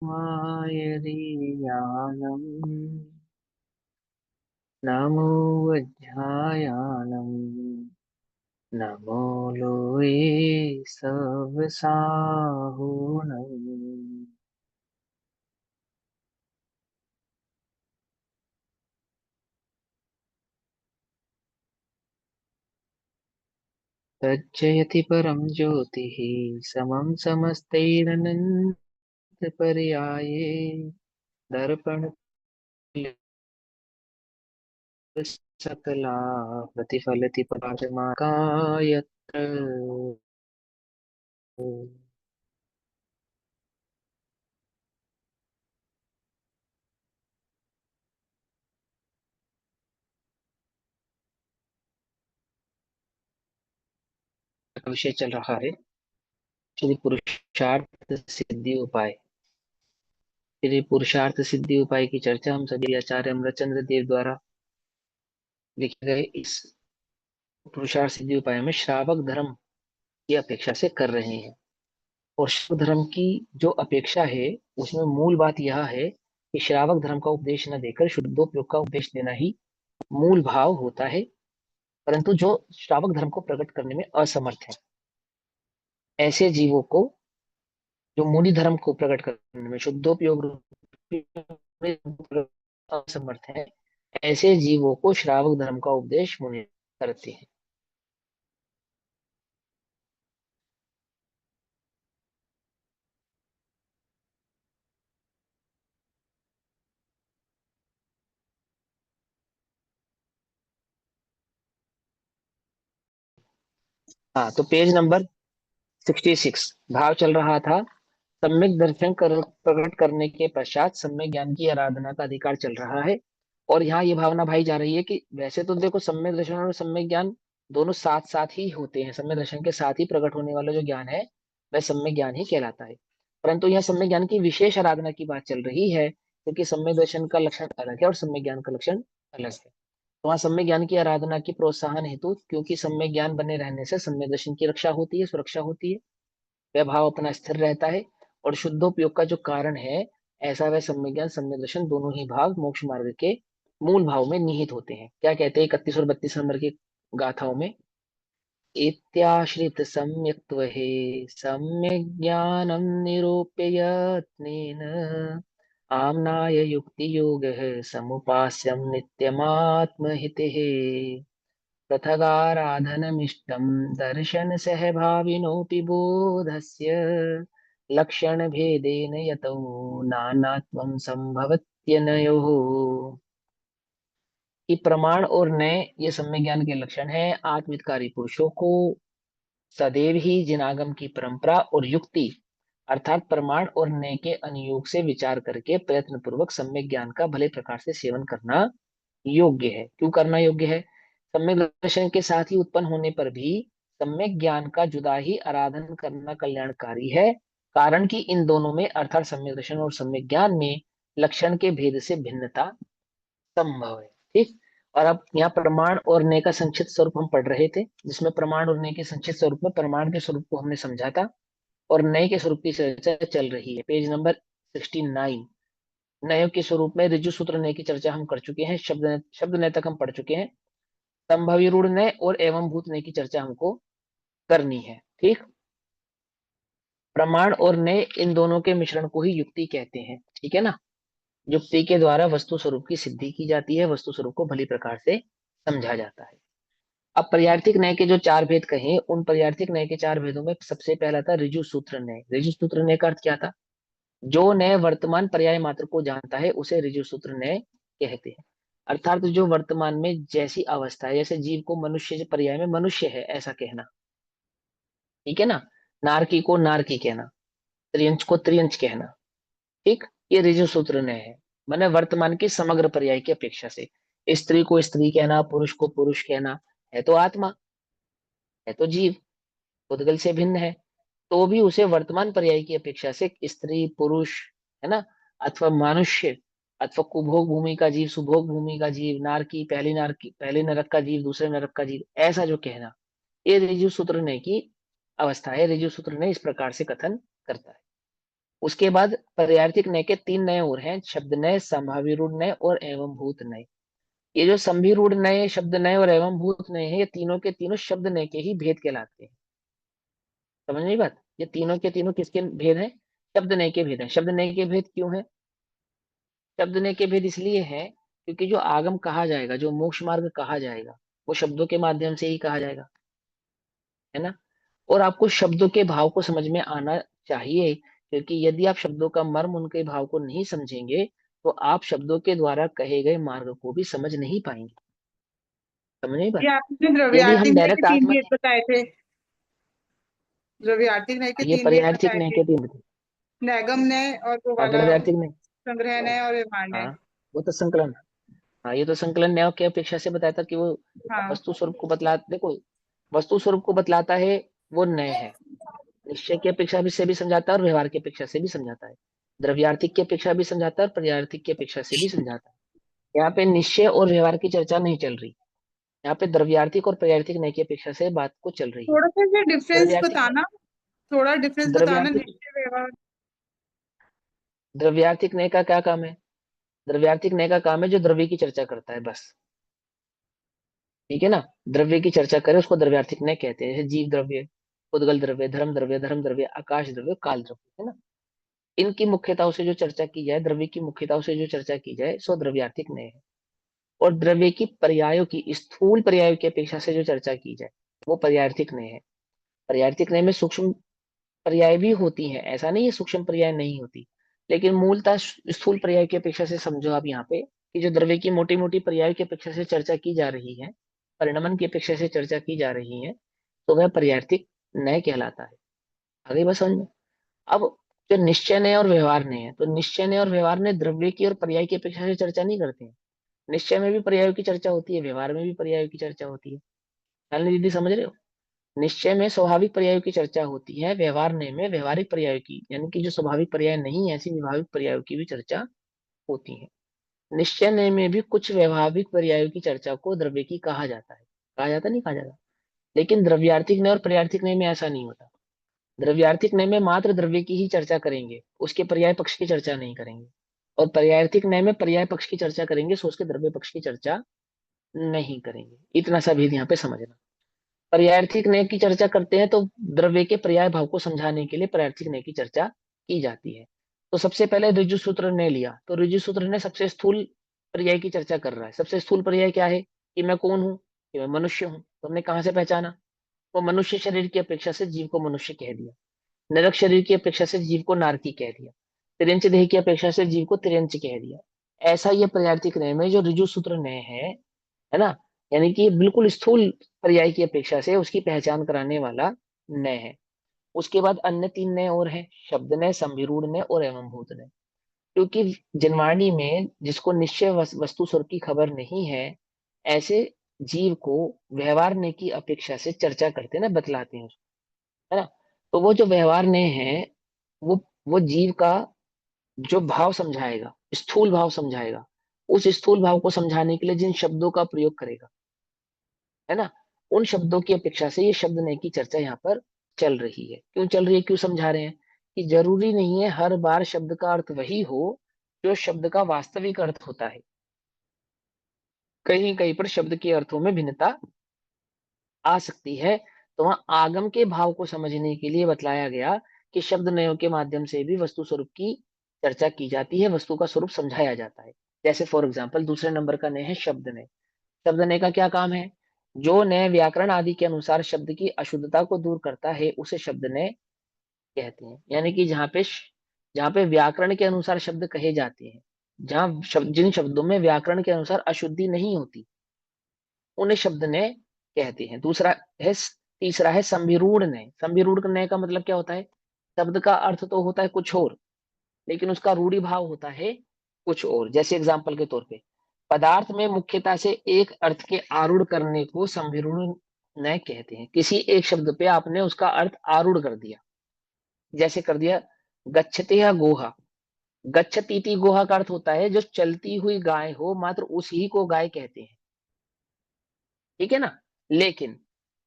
मायरीयानम् नमो वज्रायानम् नमो लोये सवसाहुनम् तज्जयति परं ज्योतिः समं समस्तैरनन्तपर्याये दर्पणतुल्यं सकला प्रतिफलति प्रकाशमाकायत्र विषय चल रहा है श्री पुरुषार्थ सिद्धि उपाय। श्री पुरुषार्थ सिद्धि उपाय की चर्चा हम सभी आचार्य अमरचंद्र देव द्वारा लिखे गए इस पुरुषार्थ सिद्धि उपाय में श्रावक धर्म की अपेक्षा से कर रहे हैं। और श्रावक धर्म की जो अपेक्षा है उसमें मूल बात यह है कि श्रावक धर्म का उपदेश न देकर शुद्धोपयोग का उपदेश देना ही मूल भाव होता है। परंतु जो श्रावक धर्म को प्रकट करने में असमर्थ है, ऐसे जीवों को, जो मूली धर्म को प्रकट करने में शुद्धोपयोग असमर्थ है, ऐसे जीवों को श्रावक धर्म का उपदेश मुनि करते हैं। हाँ, तो पेज नंबर 66 भाव चल रहा था। सम्यक दर्शन प्रकट करने के पश्चात सम्यक ज्ञान की आराधना का अधिकार चल रहा है। और यहाँ ये भावना भाई जा रही है कि वैसे तो देखो, सम्यक दर्शन और सम्यक ज्ञान दोनों साथ साथ ही होते हैं। सम्यक दर्शन के साथ ही प्रकट होने वाला जो ज्ञान है वह सम्यक ज्ञान ही कहलाता है। परंतु यहाँ सम्यक ज्ञान की विशेष आराधना की बात चल रही है, क्योंकि सम्यक दर्शन का लक्षण अलग है और सम्यक ज्ञान का लक्षण अलग है। तो वहाँ सम्यक ज्ञान की आराधना की प्रोत्साहन हेतु, क्योंकि सम्यक ज्ञान बने रहने से सम्यक दर्शन की रक्षा होती है, सुरक्षा होती है, वह भाव अपना स्थिर रहता है। और शुद्धोपयोग का जो कारण है, ऐसा वह सम्यक ज्ञान सम्यक दर्शन दोनों ही भाग मोक्ष मार्ग के मूल भाव में निहित होते हैं। क्या कहते हैं 31 और 32 नंबर की गाथाओं में? इत्याश्रित सम्यक्त्वहे सम्यक ज्ञानम निरूप्य यत्नेन आम्नाय युक्ति योग समुपास्यम नित्यमात्महितेः पृथगाराधनमिष्टं दर्शन सहभाविनोऽपि बोधस्य लक्षण भेदेन यतो नानात्वं संभवत्यनयोः। कि प्रमाण और नय ये सम्यक ज्ञान के लक्षण है। आत्मवित्कारी पुरुषों को सदैव ही जिनागम की परंपरा और युक्ति अर्थात प्रमाण और नय के अनुयोग से विचार करके प्रयत्न पूर्वक सम्यक ज्ञान का भले प्रकार से सेवन करना योग्य है। क्यों करना योग्य है? सम्यक दर्शन के साथ ही उत्पन्न होने पर भी सम्यक ज्ञान का जुदा ही आराधन करना कल्याणकारी है। कारण कि इन दोनों में अर्थात सम्यक दर्शन और सम्यक ज्ञान में लक्षण के भेद से भिन्नता संभव है। ठीक। और अब यहाँ प्रमाण और नय का संक्षिप्त स्वरूप हम पढ़ रहे थे, जिसमें प्रमाण और नय के संक्षिप्त स्वरूप में प्रमाण के स्वरूप को हमने समझा था और नय के स्वरूप की चर्चा चल रही है। Page number 69। नयों के स्वरूप में ऋजु सूत्र नय की चर्चा हम कर चुके हैं। शब्द नय तक हम पढ़ चुके हैं। संभवी रूढ़ नय और एवं भूत नय की चर्चा हमको करनी है। ठीक। प्रमाण और नय इन दोनों के मिश्रण को ही युक्ति कहते हैं। ठीक है ना? युक्ति के द्वारा वस्तु स्वरूप की सिद्धि की जाती है, वस्तु स्वरूप को भली प्रकार से समझा जाता है। अब पर्यार्थिक न्याय के जो चार भेद कहे, उन पर्यार्थिक न्याय के चार भेदों में सबसे पहला था ऋजु सूत्र न्याय। ऋजु सूत्र न्याय का अर्थ क्या था? जो न्याय वर्तमान पर्याय मात्र को जानता है उसे ऋजु सूत्र न्याय कहते हैं। अर्थात जो वर्तमान में जैसी अवस्था है, जैसे जीव को मनुष्य से पर्याय में मनुष्य है ऐसा कहना। ठीक है ना? नारकी को नारकी कहना, त्रियंच को त्रियंच कहना। ठीक। ये ऋजु सूत्र न्याय है। मैंने वर्तमान की समग्र पर्याय की अपेक्षा से स्त्री को स्त्री कहना, पुरुष को पुरुष कहना, है तो आत्मा, है तो जीव, उद्गल से भिन्न है, तो भी उसे वर्तमान पर्याय की अपेक्षा से स्त्री पुरुष, है ना, अथवा मनुष्य, अथवा कुभोग भूमि का जीव, सुभोग भूमि का जीव, नारकी पहले नरक का जीव, दूसरे नरक का जीव, ऐसा जो कहना, ये ऋजु सूत्र ने की अवस्था है। ऋजु सूत्र ने इस प्रकार से कथन करता है। उसके बाद पर्यायवाची नय के 3 नय और हैं, शब्द नय, संभावी रूढ़ नय और एवं भूत नय। ये जो संभि रूढ़ नय, शब्द नय और एवं भूत नय है, ये तीनों के तीनों शब्द नय के ही भेद कहलाते हैं। समझ नहीं बात? ये तीनों के तीनों किसके भेद हैं? शब्द नय के भेद हैं। शब्द नय के भेद क्यों है? शब्द नय के भेद इसलिए है क्योंकि जो आगम कहा जाएगा, जो मोक्ष मार्ग कहा जाएगा, वो शब्दों के माध्यम से ही कहा जाएगा, है ना। और आपको शब्दों के भाव को समझ में आना चाहिए, क्योंकि यदि आप शब्दों का मर्म, उनके भाव को नहीं समझेंगे, तो आप शब्दों के द्वारा कहे गए मार्ग को भी समझ नहीं पाएंगे। समझ नहीं ये पाए? आपने यदि द्रव्यार्थिक हम नय के डायरेक्ट 3 आत्मा, भेद बताए थे। द्रव्यार्थिक नय के ये 3 भेद पर्यायवाची बताए नय थे। के 3 थे। नैगम नय और वो वाला द्रव्यार्थिक नय, संग्रह नय और व्यवहार हाँ, नय। वो तो संकलन। हाँ, ये तो संकलन न्याय की अपेक्षा से बताया था कि वो हाँ। वस्तु स्वरूप को बतला, देखो, वस्तु स्वरूप को बतलाता है, वो नय है। निश्चय की अपेक्षा भी से भी समझाता है और व्यवहार की अपेक्षा से भी समझाता है। द्रव्यार्थिक की अपेक्षा भी समझाता है और पर्यायार्थिक की अपेक्षा से भी समझाता है। यहाँ पे निश्चय और व्यवहार की चर्चा नहीं चल रही, यहाँ पे द्रव्यार्थिक और पर्यायार्थिक नय की अपेक्षा से बात को चल रही है। थोड़ा सा ये डिफरेंस द्रव्यार्थिक बताना, थोड़ा डिफरेंस बताना द्रव्यार्थिक निश्चय व्यवहार। द्रव्यार्थिक नय का क्या काम है? द्रव्यार्थिक नय का काम है जो द्रव्य की चर्चा करता है, बस। ठीक है ना। द्रव्य की चर्चा करे उसको द्रव्यार्थिक नय कहते हैं। जैसे जीव द्रव्य, उद्गल द्रव्य, धर्म द्रव्य, आकाश द्रव्य, काल द्रव्य, है ना। इनकी मुख्यताओं से जो चर्चा की जाए, द्रव्य की मुख्यताओं से जो चर्चा की जाए, सो द्रव्यार्थिक नय है। और द्रव्य की पर्यायों की, स्थूल पर्यायों की अपेक्षा से जो चर्चा की जाए, वो पर्यायार्थिक नय है। पर्यायार्थिक नय में सूक्ष्म पर्याय भी होती हैं, ऐसा नहीं है सूक्ष्म पर्याय नहीं होती, लेकिन मूलतः स्थूल पर्याय की अपेक्षा से समझो आप यहाँ पे कि जो द्रव्य की मोटी मोटी पर्याय की अपेक्षा से चर्चा की जा रही है, परिणमन की अपेक्षा से चर्चा की जा रही है, तो वह पर्यायार्थिक नय कहलाता है। आगे बस समझ में। अब जो निश्चय नय और व्यवहार नय है, तो निश्चय नय और व्यवहार नय द्रव्य की और पर्याय की अपेक्षा से चर्चा नहीं करते हैं। निश्चय में भी पर्यायों की चर्चा होती है, व्यवहार में भी पर्यायों की चर्चा होती है। शालिनी दीदी समझ रहे हो? निश्चय में स्वाभाविक पर्यायों की चर्चा होती है, व्यवहार में व्यवहारिक पर्यायों की, यानी कि जो स्वाभाविक पर्याय नहीं है, ऐसी व्यवहारिक पर्यायों की भी चर्चा होती है। निश्चय में भी कुछ व्यवहारिक पर्यायों की चर्चा को द्रव्य की कहा जाता है। कहा जाता नहीं कहा जाता? लेकिन द्रव्यार्थिक नय और पर्यायार्थिक नय में ऐसा नहीं होता। द्रव्यार्थिक नय में मात्र द्रव्य की ही चर्चा करेंगे, उसके पर्याय पक्ष की चर्चा नहीं करेंगे। और पर्यायार्थिक नय में पर्याय पक्ष की चर्चा करेंगे, सो उसके द्रव्य पक्ष की चर्चा नहीं करेंगे। इतना सा भेद यहाँ पे समझना। पर्यायार्थिक नय की चर्चा करते हैं तो द्रव्य के पर्याय भाव को समझाने के लिए पर्यायार्थिक नय की चर्चा की जाती है। तो सबसे पहले ऋजु सूत्र ने लिया, तो ऋजु सूत्र ने सबसे स्थूल पर्याय की चर्चा कर रहा है। सबसे स्थूल पर्याय क्या है? कि मैं कौन हूँ? कि मैं मनुष्य हूँ। तो हमने कहाँ से पहचाना? वो मनुष्य शरीर की अपेक्षा से जीव को मनुष्य कह दिया, नरक शरीर की अपेक्षा से जीव को नारकी कह दिया, तिर्यंच देह की अपेक्षा से जीव को तिर्यंच कह दिया। ऐसा ये पर्यायार्थिक नय में जो ऋजु सूत्र नय है ना, यानी कि बिल्कुल स्थूल पर्याय की अपेक्षा से उसकी पहचान कराने वाला नय है। उसके बाद अन्य 3 नय और है, शब्द नय, संविरूढ़ नय और एवं भूत नय। क्योंकि जनवाणी में जिसको निश्चय वस्तु स्वर की खबर नहीं है, ऐसे जीव को व्यवहार नय की अपेक्षा से चर्चा करते हैं ना, बतलाते हैं उसको, है ना। तो वो जो व्यवहार नय है, वो वो जीव का जो भाव समझाएगा, स्थूल भाव समझाएगा, उस स्थूल भाव को समझाने के लिए जिन शब्दों का प्रयोग करेगा, है ना, उन शब्दों की अपेक्षा से ये शब्द नय की चर्चा यहाँ पर चल रही है। क्यों चल रही है, क्यों समझा रहे हैं? कि जरूरी नहीं है हर बार शब्द का अर्थ वही हो जो शब्द का वास्तविक अर्थ होता है। कहीं कहीं पर शब्द के अर्थों में भिन्नता आ सकती है। तो वहां आगम के भाव को समझने के लिए बतलाया गया कि शब्द नयों के माध्यम से भी वस्तु स्वरूप की चर्चा की जाती है, वस्तु का स्वरूप समझाया जाता है। जैसे फॉर एग्जाम्पल दूसरे नंबर का नय है शब्द नय। शब्द नय का क्या काम है? जो नय व्याकरण आदि के अनुसार शब्द की अशुद्धता को दूर करता है, उसे शब्द नय कहते हैं। यानी कि जहाँ पे व्याकरण के अनुसार शब्द कहे जाते हैं, जहाँ जिन शब्दों में व्याकरण के अनुसार अशुद्धि नहीं होती, उन्हें शब्द नय कहते हैं। तीसरा है संविरूढ़ नय। संविरूढ़ नय का मतलब क्या होता है? शब्द का अर्थ तो होता है कुछ और, लेकिन उसका रूढ़ि भाव होता है कुछ और। जैसे एग्जाम्पल के तौर पे, पदार्थ में मुख्यता से एक अर्थ के आरूढ़ करने को संविरूढ़ नय कहते हैं। किसी एक शब्द पे आपने उसका अर्थ आरूढ़ कर दिया। जैसे कर दिया गच्छते या गोहा। गच्छतीति गोहा का अर्थ होता है जो चलती हुई गाय हो, मात्र उसी को गाय कहते हैं। ठीक है ना। लेकिन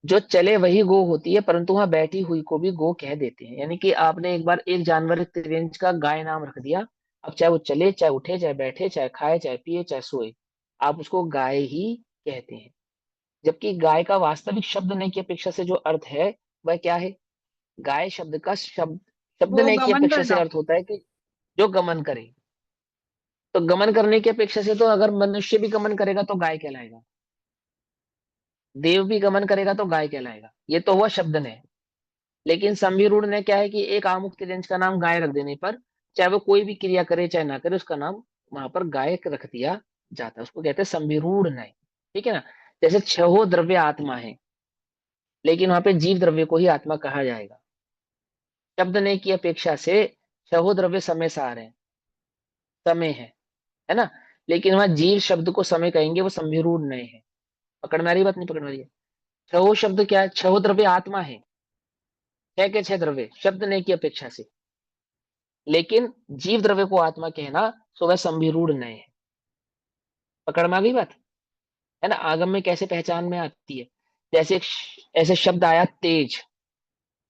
जो चले वही गो होती है, परंतु वहां बैठी हुई को भी गो कह देते हैं। यानी कि आपने एक बार एक जानवर एक रेंज का गाय नाम रख दिया, अब चाहे वो चले, चाहे उठे, चाहे बैठे, चाहे खाए, चाहे पिए, चाहे सोए, आप उसको गाय ही कहते हैं। जबकि गाय का वास्तविक शब्द नय की अपेक्षा से जो अर्थ है वह क्या है? गाय शब्द का शब्द वो नय की गमन अपेक्षा से करना। अर्थ होता है कि जो गमन करे। तो गमन करने की अपेक्षा से तो अगर मनुष्य भी गमन करेगा तो गाय कहलाएगा, देव भी गमन करेगा तो गाय कहलाएगा। ये तो हुआ शब्द ने। लेकिन संविरूढ़ ने क्या है कि एक आमुक्त रेंज का नाम गाय रख देने पर, चाहे वो कोई भी क्रिया करे चाहे ना करे, उसका नाम वहां पर गाय रख दिया जाता है। उसको कहते हैं संविरूढ़ न्याय। ठीक है ना? जैसे छहो द्रव्य आत्मा है, लेकिन वहां पे जीव द्रव्य को ही आत्मा कहा जाएगा। शब्द ने की अपेक्षा से छहो द्रव्य समय सार है, समय है ना? लेकिन वहां जीव शब्द को समय कहेंगे, वो संविरूढ़ नहीं है। पकड़ में आ रही बात? नहीं पकड़ में आ रही है? छहो शब्द क्या है? छहो द्रव्य आत्मा है, छह के छह द्रव्य शब्द ने की अपेक्षा से। लेकिन जीव द्रव्य को आत्मा कहना, सो वह संविरूढ़ नय है। पकड़ में आ गई बात? है ना? आगम में कैसे पहचान में आती है? जैसे ऐसे शब्द आया तेज,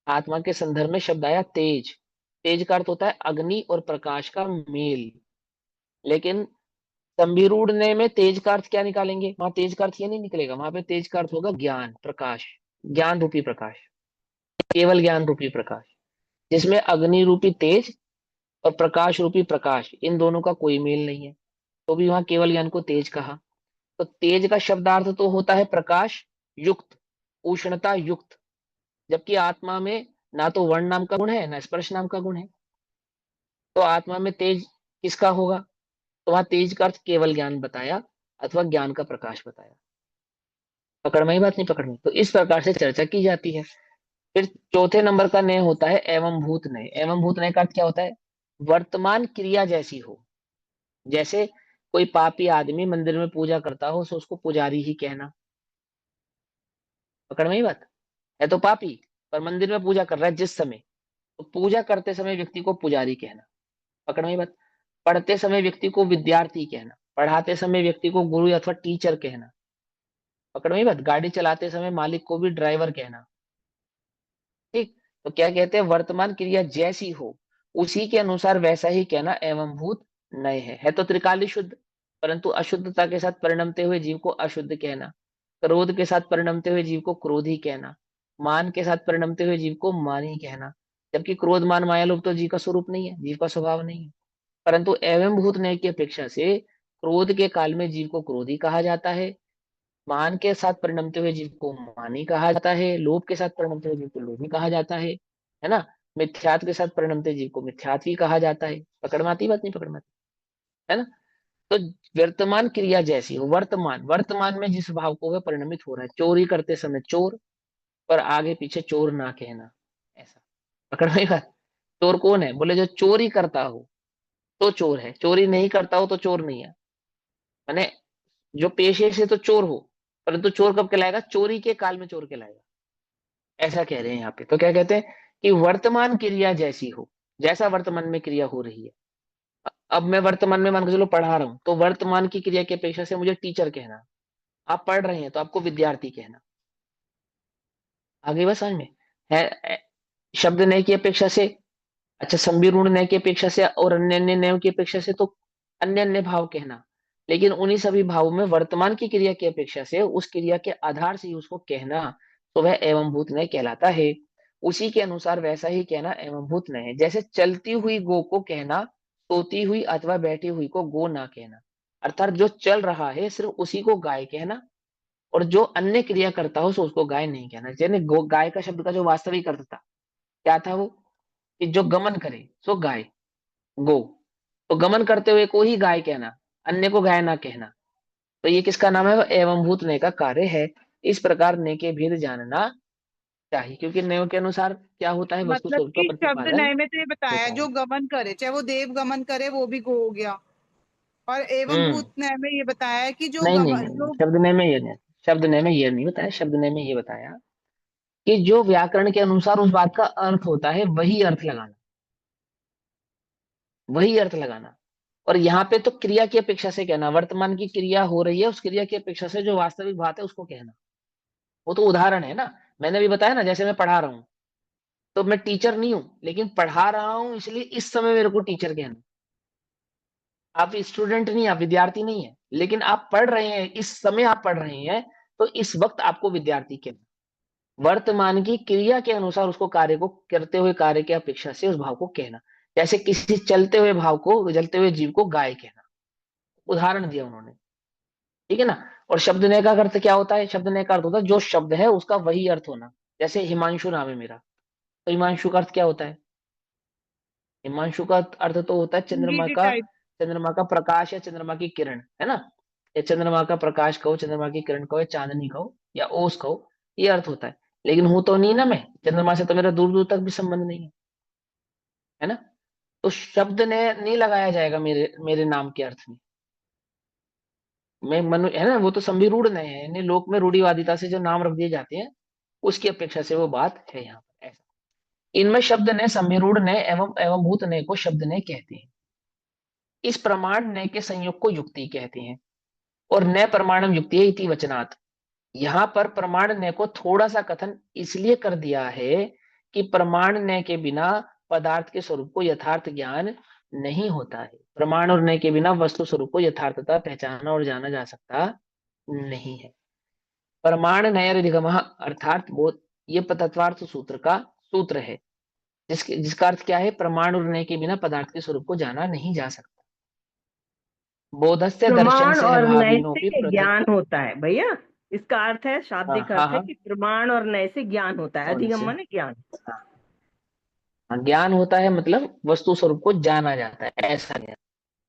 आत्मा के संदर्भ में शब्द आया तेज। तेज का अर्थ होता है अग्नि और प्रकाश का मेल। लेकिन संविरूढ़ ने में तेज का अर्थ क्या निकालेंगे? वहां तेज का अर्थ ये नहीं निकलेगा, वहां पे तेज का अर्थ होगा ज्ञान, प्रकाश, ज्ञान रूपी प्रकाश, केवल ज्ञान रूपी प्रकाश, जिसमें अग्नि रूपी तेज और प्रकाश रूपी प्रकाश, इन दोनों का कोई मेल नहीं है, तो भी वहां केवल ज्ञान को तेज कहा। तो तेज का शब्दार्थ तो होता है प्रकाश युक्त, उष्णता युक्त। जबकि आत्मा में ना तो वर्ण नाम का गुण है ना स्पर्श नाम का गुण है, तो आत्मा में तेज किसका होगा? तो वहां तेज का अर्थ केवल ज्ञान बताया अथवा ज्ञान का प्रकाश बताया। पकड़ में ही बात? नहीं पकड़ में? तो इस प्रकार से चर्चा की जाती है। फिर चौथे नंबर का नय होता है एवं भूत नय। एवं भूत नय का अर्थ क्या होता है? वर्तमान क्रिया जैसी हो। जैसे कोई पापी आदमी मंदिर में पूजा करता हो तो उसको पुजारी ही कहना। पकड़ में ही बात? है तो पापी, पर मंदिर में पूजा कर रहा है जिस समय, तो पूजा करते समय व्यक्ति को पुजारी कहना। पकड़ में ही बात? पढ़ते समय व्यक्ति को विद्यार्थी कहना, पढ़ाते समय व्यक्ति को गुरु अथवा टीचर कहना। पकड़ में ही बात? गाड़ी चलाते समय मालिक को भी ड्राइवर कहना। ठीक। तो क्या कहते हैं? वर्तमान क्रिया जैसी हो उसी के अनुसार वैसा ही कहना एवं भूत नय है तो त्रिकाली शुद्ध, परंतु अशुद्धता के साथ परिणमते हुए जीव को अशुद्ध कहना, क्रोध के साथ परिणमते हुए जीव को क्रोधी कहना, मान के साथ परिणमते हुए जीव को मानी कहना। जबकि क्रोध मान माया लोभ तो जीव का स्वरूप नहीं है, जीव का स्वभाव नहीं है। परंतु एवं भूत नय की अपेक्षा से क्रोध के काल में जीव को क्रोधी कहा जाता है, मान के साथ परिणमते हुए जीव को मानी कहा जाता है, लोभ के साथ परिणमते हुए जीव को लोभी कहा जाता है ना? मिथ्यात्व के साथ परिणमते जीव को मिथ्यात्वी कहा जाता है। पकड़ में आती बात? नहीं पकड़ में आती? है ना? तो वर्तमान क्रिया जैसी हो, वर्तमान वर्तमान में जिस भाव को वह परिणमित हो रहा है, चोरी करते समय चोर, पर आगे पीछे चोर ना कहना, ऐसा। पकड़ में बात? चोर कौन है? बोले जो चोरी करता हो तो चोर है, चोरी नहीं करता हो तो चोर नहीं है। मैंने जो पेशे से तो चोर हो, परंतु चोर कब कहलाएगा? चोरी के काल में चोर कहलाएगा, ऐसा कह रहे हैं यहाँ पे। तो क्या कहते हैं कि वर्तमान क्रिया जैसी हो, जैसा वर्तमान में क्रिया हो रही है। अब मैं वर्तमान में मान के चलो पढ़ा रहा हूं, तो वर्तमान की क्रिया की अपेक्षा से मुझे टीचर कहना। आप पढ़ रहे हैं तो आपको विद्यार्थी कहना। आगे बस समझ में है? शब्द नय की अपेक्षा से, अच्छा संविरूढ़ नय की अपेक्षा से और अन्य अन्य नयों की अपेक्षा से तो अन्य अन्य भाव कहना। लेकिन उन्हीं सभी भावों में वर्तमान की क्रिया की अपेक्षा से उस क्रिया के आधार से ही उसको कहना, तो वह एवं भूत नय कहलाता है। उसी के अनुसार वैसा ही कहना एवं भूत नय है। जैसे चलती हुई गो को कहना, सोती हुई अथवा बैठी हुई को गो ना कहना। अर्थात जो चल रहा है सिर्फ उसी को गाय कहना, और जो अन्य क्रिया करता हो सो उसको गाय नहीं कहना। जैसे गो, गाय का शब्द का जो वास्तविक अर्थ था क्या था? वो कि जो गमन करे सो गाय, गो। तो गमन करते हुए को ही गाय कहना, अन्य को गाय ना कहना। तो ये किसका नाम है? वो एवं भूत नय का कार्य है। इस प्रकार नय के भेद जानना चाहिए, क्योंकि नयों के अनुसार क्या होता है? वस्तु मतलब स्वरूप का कि शब्द प्रतिपादन नय में तो ये बताया होता है, है। जो गमन करे, चाहे वो देव गमन करे वो भी गो हो गया। और एवं हम्म। भूत नय में ये बताया है कि जो नहीं नहीं गमन, नहीं, जो शब्द नय में ये नहीं, शब्द नय में ये नहीं बताया। शब्द नय में ये बताया कि जो व्याकरण के अनुसार उस बात का अर्थ होता है वही अर्थ लगाना, वही अर्थ लगाना। और यहाँ पे तो क्रिया की अपेक्षा से कहना, वर्तमान की क्रिया हो रही है उस क्रिया की अपेक्षा से जो वास्तविक बात है उसको कहना। वो तो उदाहरण है ना। मैंने भी बताया ना, जैसे मैं पढ़ा रहा हूँ, तो मैं टीचर नहीं हूं, लेकिन पढ़ा रहा हूं, इसलिए इस समय मेरे को टीचर कहना। आप स्टूडेंट नहीं, आप विद्यार्थी नहीं है, लेकिन आप पढ़ रहे हैं, इस समय आप पढ़ रहे हैं, तो इस वक्त आपको विद्यार्थी कहना। वर्तमान की क्रिया के अनुसार उसको कार्य को करते हुए, कार्य की अपेक्षा से उस भाव को कहना। जैसे किसी चलते हुए भाव को, चलते हुए जीव को गाय कहना, उदाहरण दिया उन्होंने। ठीक है ना। और शब्द नय का अर्थ क्या होता है? शब्द नय का अर्थ होता है जो शब्द है उसका वही अर्थ होना। जैसे हिमांशु नाम है मेरा, तो हिमांशु का अर्थ क्या होता है? हिमांशु का अर्थ तो होता है चंद्रमा डीडी का, टाइप। चंद्रमा का प्रकाश या चंद्रमा की किरण, है ना। या चंद्रमा का प्रकाश कहो, चंद्रमा की किरण कहो, या चांदनी कहो, या ओस कहो, ये अर्थ होता है। लेकिन हूं तो नहीं ना मैं, चंद्रमा से तो मेरा दूर दूर तक भी संबंध नहीं है, है ना। तो शब्द ने नहीं लगाया जाएगा मेरे मेरे नाम के अर्थ में। मैं मनु, है ना, वो तो संविरूढ़ नय है, यानी लोक में रूढ़िवादिता से जो नाम रख दिए जाते हैं, उसकी अपेक्षा से वो बात है यहाँ पर ऐसा। इनमें शब्द ने, संविरूढ़ ने एवं एवं भूत ने को शब्द ने कहते हैं। इस प्रमाण नय के संयोग को युक्ति कहते हैं। और नय प्रमाणम युक्ति इति वचनात्, यहाँ पर प्रमाण नय को थोड़ा सा कथन इसलिए कर दिया है कि प्रमाण नय के बिना पदार्थ के स्वरूप को यथार्थ ज्ञान नहीं होता है। प्रमाण और नय के बिना वस्तु स्वरूप को यथार्थता पहचाना और जाना जा सकता नहीं है। प्रमाण नय अधिगम अर्थात वो, ये तत्वार्थ सूत्र का सूत्र है, जिसका अर्थ क्या है? प्रमाण और नय के बिना पदार्थ के स्वरूप को जाना नहीं जा सकता। बोधस्य दर्शन प्रमाण और नय सहभाविनोपि से पृथक। ज्ञान होता है भैया। इसका अर्थ है, हाँ शाब्दिक हाँ अर्थ है हाँ। कि प्रमाण और नय से ज्ञान होता है। और अधिगम से, माने ज्ञान। हाँ, ज्ञान होता है मतलब वस्तु स्वरूप को जाना जाता है, ऐसा ज्ञान।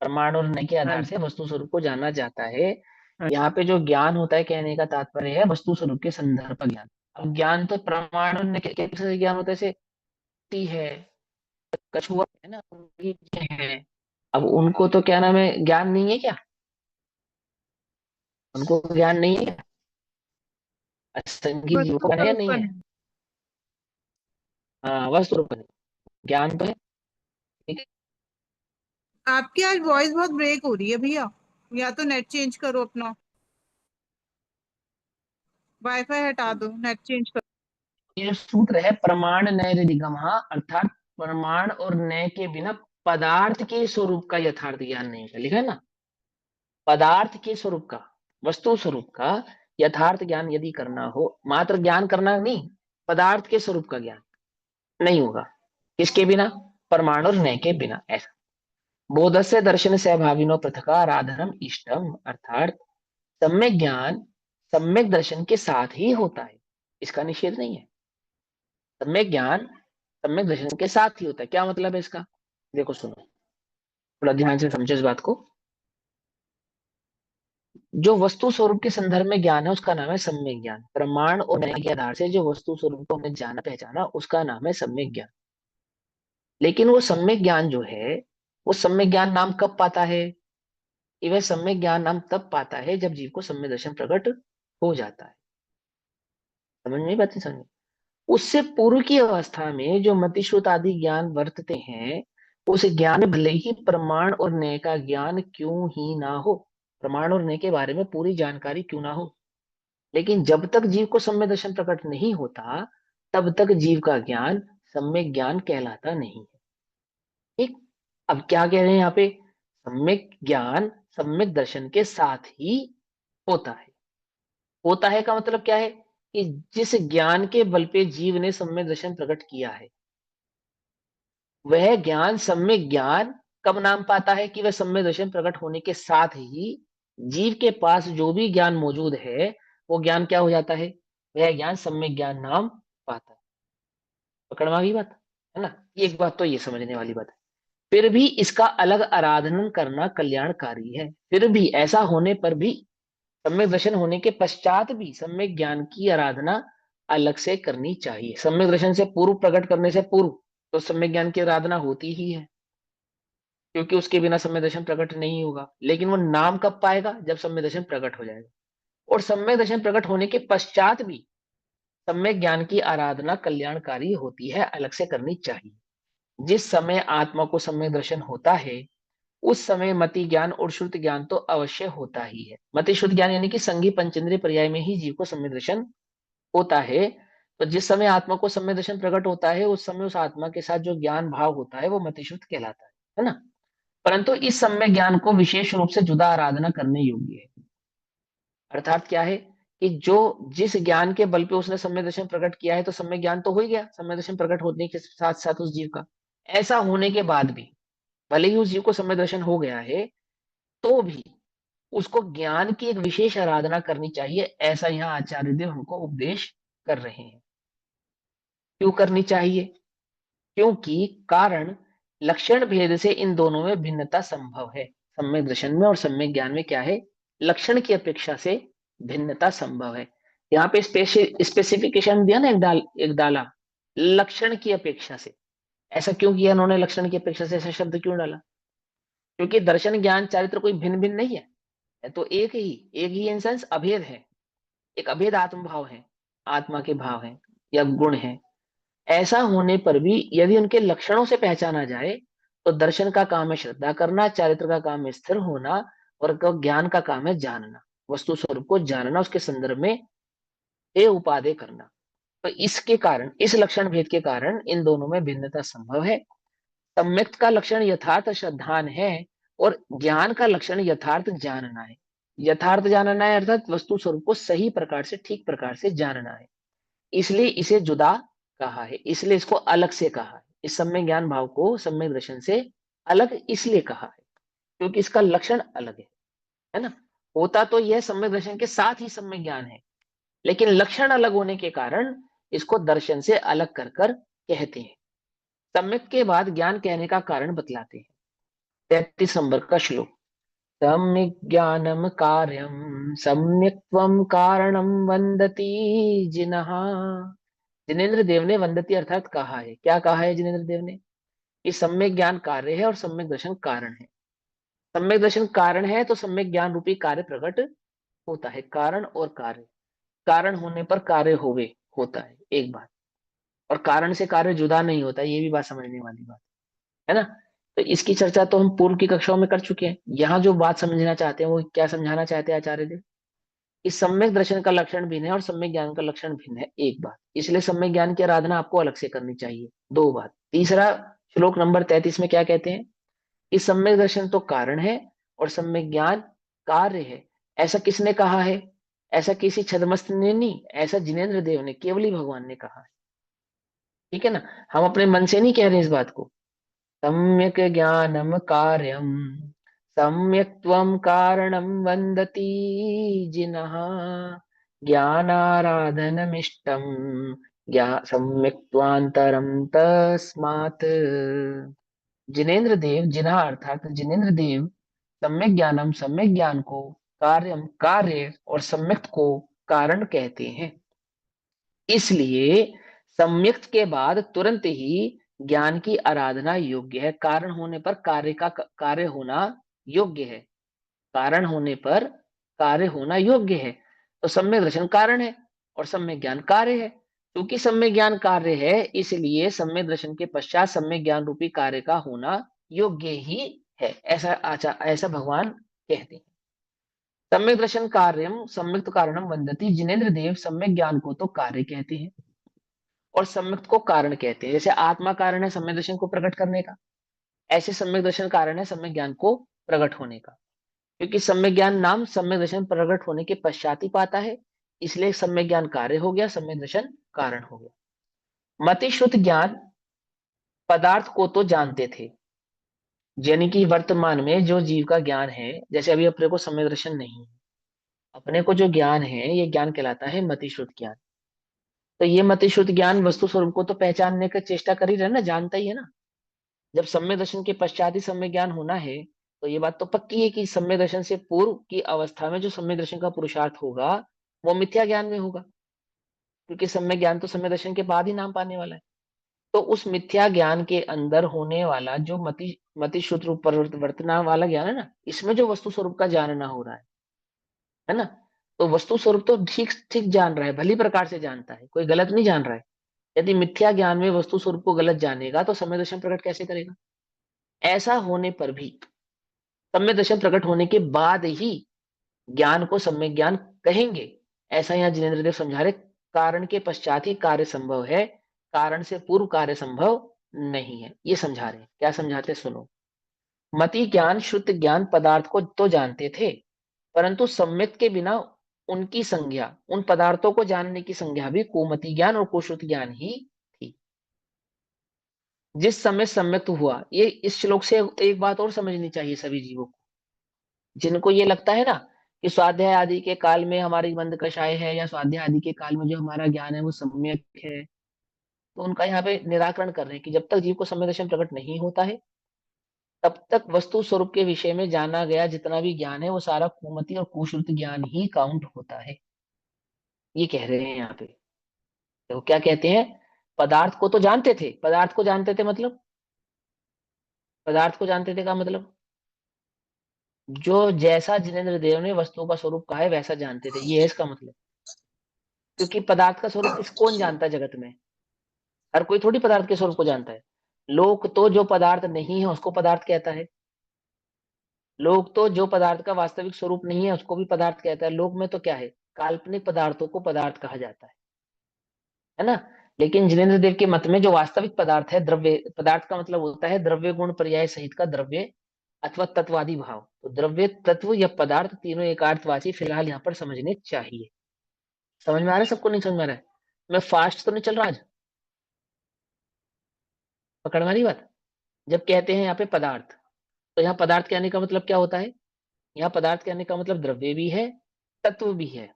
प्रमाण और नय के हाँ आधार जी। से वस्तु स्वरूप को जाना जाता है। हाँ। यहाँ पे जो ज्ञान होता है, कहने का तात्पर्य है वस्तु स्वरूप के संदर्भ का ज्ञान। अब ज्ञान तो प्रमाण और नय के कैसे ज्ञान होता है? जैसे टी है, कछुआ है ना, उनकी चीजें हैं। अब उनको तो क्या नाम है, ज्ञान नहीं है क्या? उनको ज्ञान नहीं है क्या? असंख्य जीवों वस्तु को ज्ञान है या स्वरूप नहीं का है? नहीं। हाँ, वस्तु रूप में ज्ञान तो है। ठीक है। आपकी आज वॉइस बहुत ब्रेक हो रही है भैया, या तो नेट चेंज करो अपना, वाईफाई हटा दो, नेट चेंज करो। ये सूत्र है प्रमाण नय निगम, अर्थात प्रमाण और नय के बिना पदार्थ के स्वरूप का यथार्थ ज्ञान नहीं होगा। लिखा है ना, पदार्थ के स्वरूप का, वस्तु स्वरूप का यथार्थ ज्ञान यदि करना हो, मात्र ज्ञान करना नहीं, पदार्थ के स्वरूप का ज्ञान नहीं होगा। किसके बिना? प्रमाण और नय के बिना, ऐसा। बोधस्य दर्शन से अभाविनो पृथका आराधनम इष्टम, अर्थात सम्यक ज्ञान सम्यक दर्शन के साथ ही होता है, इसका निषेध नहीं है। सम्यक ज्ञान सम्यक दर्शन के साथ ही होता है, क्या मतलब है इसका? देखो सुनो, थोड़ा ध्यान से समझो इस बात को। जो वस्तु स्वरूप के संदर्भ में ज्ञान है उसका नाम है सम्यक ज्ञान। प्रमाण और नय के आधार से जो वस्तु स्वरूप को हमने जाना पहचाना उसका नाम है सम्यक ज्ञान। लेकिन वो सम्यक ज्ञान जो है, वो सम्यक ज्ञान नाम कब पाता है? कि वह सम्यक ज्ञान नाम तब पाता है जब जीव को सम्यक दर्शन प्रकट हो जाता है। समझ में बात नहीं? समझ। उससे पूर्व की अवस्था में जो मतिश्रुत आदि ज्ञान वर्तते हैं, उस ज्ञान में भले ही प्रमाण और नय का ज्ञान क्यों ही ना हो, प्रमाण और नय के बारे में पूरी जानकारी क्यों ना हो, लेकिन जब तक जीव को सम्यक दर्शन प्रकट नहीं होता, तब तक जीव का ज्ञान सम्यक ज्ञान कहलाता नहीं है। ठीक। अब क्या कह रहे हैं यहाँ पे? सम्यक ज्ञान सम्यक दर्शन के साथ ही होता है। होता है का मतलब क्या है? कि जिस ज्ञान के बल पे जीव ने सम्यक दर्शन प्रकट किया है, वह ज्ञान सम्यक ज्ञान कब नाम पाता है? कि वह सम्यक दर्शन प्रकट होने के साथ ही जीव के पास जो भी ज्ञान मौजूद है, वो ज्ञान क्या हो जाता है? वह ज्ञान सम्यक ज्ञान नाम पाता है। पकड़ में आ गई बात, है ना। एक बात तो ये समझने वाली बात है। फिर भी इसका अलग आराधन करना कल्याणकारी है। फिर भी ऐसा होने पर भी, सम्यक दर्शन होने के पश्चात भी सम्यक ज्ञान की आराधना अलग से करनी चाहिए। सम्यक दर्शन से पूर्व, प्रकट करने से पूर्व तो सम्यक ज्ञान की आराधना होती ही है, क्योंकि उसके बिना सम्यक दर्शन प्रकट नहीं होगा। लेकिन वो नाम कब पाएगा? जब सम्यक दर्शन प्रकट हो जाएगा। और सम्यक दर्शन प्रकट होने के पश्चात भी सम्यक ज्ञान की आराधना कल्याणकारी होती है, अलग से करनी चाहिए। जिस समय आत्मा को सम्यक दर्शन होता है, उस समय मति ज्ञान और श्रुति ज्ञान तो अवश्य होता ही है। मति श्रुति ज्ञान यानी कि संघी पंचेंद्रिय पर्याय में ही जीव को सम्यक दर्शन होता है। तो जिस समय आत्मा को सम्यक दर्शन प्रकट होता है उस समय उस आत्मा के साथ जो ज्ञान भाव होता है वो मतिश्रुत कहलाता है ना। परंतु इस सम्यक ज्ञान को विशेष रूप से जुदा आराधना करने योग्य है। अर्थात क्या है कि जो जिस ज्ञान के बल पे उसने सम्यक दर्शन प्रकट किया है तो सम्यक ज्ञान तो हो ही गया सम्यक दर्शन प्रकट होने के साथ साथ उस जीव का। ऐसा होने के बाद भी भले ही उस जीव को सम्यक दर्शन हो गया है तो भी उसको ज्ञान की एक विशेष आराधना करनी चाहिए, ऐसा यहाँ आचार्य देव हमको उपदेश कर रहे हैं। क्यों करनी चाहिए? क्योंकि कारण लक्षण भेद से इन दोनों में भिन्नता संभव है। सम्यक दर्शन में और सम्यक ज्ञान में क्या है? लक्षण की अपेक्षा से भिन्नता संभव है। यहाँ पे स्पेसिफिकेशन दिया ना, एक डाला लक्षण की अपेक्षा से। ऐसा क्यों किया उन्होंने? लक्षण की अपेक्षा से ऐसा शब्द क्यों डाला? क्योंकि दर्शन ज्ञान चारित्र कोई भिन्न भिन्न नहीं है तो एक ही इन सेंस अभेद है। एक अभेद आत्म भाव है, आत्मा के भाव है या गुण है। ऐसा होने पर भी यदि उनके लक्षणों से पहचाना जाए तो दर्शन का काम है श्रद्धा करना, चारित्र का काम है स्थिर होना, और ज्ञान का काम है जानना, वस्तु स्वरूप को जानना, उसके संदर्भ में ए उपादेय करना। तो इसके कारण, इस लक्षण भेद के कारण इन दोनों में भिन्नता संभव है। सम्यक का लक्षण यथार्थ श्रद्धान है और ज्ञान का लक्षण यथार्थ जानना है। यथार्थ जानना है अर्थात वस्तु स्वरूप को सही प्रकार से, ठीक प्रकार से जानना है। इसलिए इसे जुदा कहा है, इसलिए इसको अलग से कहा है। इस सम्यक ज्ञान भाव को सम्यक दर्शन से अलग इसलिए कहा है क्योंकि इसका लक्षण अलग है ना। होता तो यह सम्यक दर्शन के साथ ही सम्यक ज्ञान है, लेकिन लक्षण अलग होने के कारण इसको दर्शन से अलग कर कर कहते हैं। सम्यक के बाद ज्ञान कहने का कारण बतलाते हैं। 33 नंबर का श्लोक। सम्यक ज्ञानम कार्यम सम्यक्त्वम कारणम वंदती जिनः। जिनेन्द्र देव ने वंदती अर्थात कहा है। क्या कहा है जिनेन्द्र देव ने? कि सम्यक ज्ञान कार्य है और सम्यक दर्शन कारण है। सम्यक दर्शन कारण है तो सम्यक ज्ञान रूपी कार्य प्रकट होता है। कारण और कार्य, कारण होने पर कार्य होवे होता है एक बात, और कारण से कार्य जुदा नहीं होता, ये भी बात समझने वाली बात है ना। तो इसकी चर्चा तो हम पूर्व की कक्षाओं में कर चुके हैं। यहाँ जो बात समझना चाहते हैं वो क्या समझाना चाहते हैं आचार्य देव? इस सम्यक दर्शन का लक्षण भिन्न है और सम्यक ज्ञान का लक्षण भिन्न है एक बात, इसलिए सम्यक ज्ञान की आराधना आपको अलग से करनी चाहिए दो बात। तीसरा, श्लोक नंबर 33 में क्या कहते हैं? कि सम्यक दर्शन तो कारण है और सम्यक ज्ञान कार्य है। ऐसा किसने कहा है? ऐसा किसी छदमस्त ने नहीं, ऐसा जिनेन्द्र देव ने, केवली भगवान ने कहा है। ठीक है ना, हम अपने मन से नहीं कह रहे इस बात को। सम्यक ज्ञानम कार्यम सम्यक्त्वम कारणम वंदती जिनः ज्ञानाराधनमिष्टम सम्यक्त्वांतरम तस्मात्। जिनेन्द्र देव, जिन्हा अर्थात जिनेन्द्र देव सम्यक ज्ञानम सम्यक ज्ञान को, कार्यम कार्य और सम्यक्त को कारण कहते हैं। इसलिए सम्यक्त के बाद तुरंत ही ज्ञान की आराधना योग्य है। कारण होने पर कार्य का कार्य होना योग्य है। कारण होने पर कार्य होना योग्य है। तो सम्यक दर्शन कारण है और सम्यक ज्ञान कार्य है। क्योंकि सम्यक ज्ञान कार्य है इसलिए सम्यक दर्शन के पश्चात सम्यक ज्ञान रूपी कार्य का होना योग्य ही है। ऐसा भगवान कहते हैं। सम्यक दर्शन कार्यम सम्यक्त कारणम वंदती। जिनेन्द्र देव सम्यक ज्ञान को तो कार्य कहते हैं और सम्यक्त को कारण कहते हैं। जैसे आत्मा कारण है सम्यक दर्शन को प्रकट करने का, ऐसे सम्यक दर्शन कारण है सम्यक ज्ञान को प्रकट होने का। क्योंकि सम्यक ज्ञान नाम सम्यक दर्शन प्रकट होने के पश्चात ही पाता है, इसलिए सम्यक ज्ञान कार्य हो गया, सम्यक दर्शन कारण हो गया। मतिश्रुत ज्ञान पदार्थ को तो जानते थे, यानी कि वर्तमान में जो जीव का ज्ञान है, जैसे अभी अपने को सम्यक दर्शन नहीं है, अपने को जो ज्ञान है ये ज्ञान कहलाता है मतिश्रुत ज्ञान। तो ये मतिश्रुत ज्ञान वस्तु स्वरूप को तो पहचानने का चेष्टा कर ही रहे ना, जानता ही है ना। जब सम्यक दर्शन के पश्चात ही सम्यक ज्ञान होना है तो ये बात तो पक्की है कि सम्यक दर्शन से पूर्व की अवस्था में जो सम्यक दर्शन का पुरुषार्थ होगा वो मिथ्या ज्ञान में होगा, क्योंकि सम्यक ज्ञान तो सम्यक दर्शन के बाद ही नाम पाने वाला है। तो उस मिथ्या ज्ञान के अंदर होने वाला जो मति शुद्ध रूप परिवर्तना वाला ज्ञान है ना, इसमें जो वस्तु स्वरूप का जानना हो रहा है ना, तो वस्तु स्वरूप तो ठीक ठीक जान रहा है, भली प्रकार से जानता है, कोई गलत नहीं जान रहा है। यदि मिथ्या ज्ञान में वस्तु स्वरूप को गलत जानेगा तो सम्यक दर्शन प्रकट कैसे करेगा? ऐसा होने पर भी सम्यक दर्शन प्रकट होने के बाद ही ज्ञान को सम्यक ज्ञान कहेंगे, ऐसा यहाँ जिनेन्द्र देव समझा रहे। कारण के पश्चात ही कार्य संभव है, कारण से पूर्व कार्य संभव नहीं है। ये समझा रहे हैं। क्या समझाते हैं? सुनो। मति ज्ञान श्रुत ज्ञान पदार्थ को तो जानते थे, परंतु सम्यक के बिना उनकी संज्ञा, उन पदार्थों को जानने की संज्ञा भी कुमति ज्ञान और कुश्रुत ज्ञान ही थी। जिस समय सम्यक्त हुआ, ये इस श्लोक से एक बात और समझनी चाहिए सभी जीवों को, जिनको ये लगता है ना कि स्वाध्याय आदि के काल में हमारी मंद कषाय है, या स्वाध्याय आदि के काल में जो हमारा ज्ञान है वो सम्यक है, तो उनका यहाँ पे निराकरण कर रहे हैं कि जब तक जीव को सम्यक दर्शन प्रकट नहीं होता है, तब तक वस्तु स्वरूप के विषय में जाना गया जितना भी ज्ञान है वो सारा कुमति और कुश्रुत ज्ञान ही काउंट होता है। ये कह रहे हैं यहाँ पे। तो क्या कहते हैं? पदार्थ को तो जानते थे, पदार्थ को जानते थे मतलब, पदार्थ को जानते थे का मतलब, जो जैसा जिनेन्द्र देव ने वस्तु का स्वरूप कहा है वैसा जानते थे, ये है इसका मतलब। क्योंकि पदार्थ का स्वरूप कौन जानता है जगत में? हर कोई थोड़ी पदार्थ के स्वरूप को जानता है। लोक तो जो पदार्थ नहीं है उसको पदार्थ कहता है, लोक तो जो पदार्थ का वास्तविक स्वरूप नहीं है उसको भी पदार्थ कहता है। लोक में तो क्या है? काल्पनिक पदार्थों को पदार्थ कहा जाता है ना। लेकिन जिनेन्द्र देव के मत में जो वास्तविक पदार्थ है, द्रव्य पदार्थ का मतलब होता है द्रव्य गुण पर्याय सहित का द्रव्य अथवा तत्वादी भाव। तो द्रव्य, तत्व या पदार्थ तीनों एकार्थवाची फिलहाल यहाँ पर समझने चाहिए। समझ में आ रहा है सबको? नहीं समझ में आ रहा है? मैं फास्ट तो नहीं चल रहा आज? पकड़ मारी बात। जब कहते हैं यहाँ पे पदार्थ, तो यहाँ पदार्थ कहने का मतलब क्या होता है? यहाँ पदार्थ कहने का मतलब द्रव्य भी है, तत्व भी है।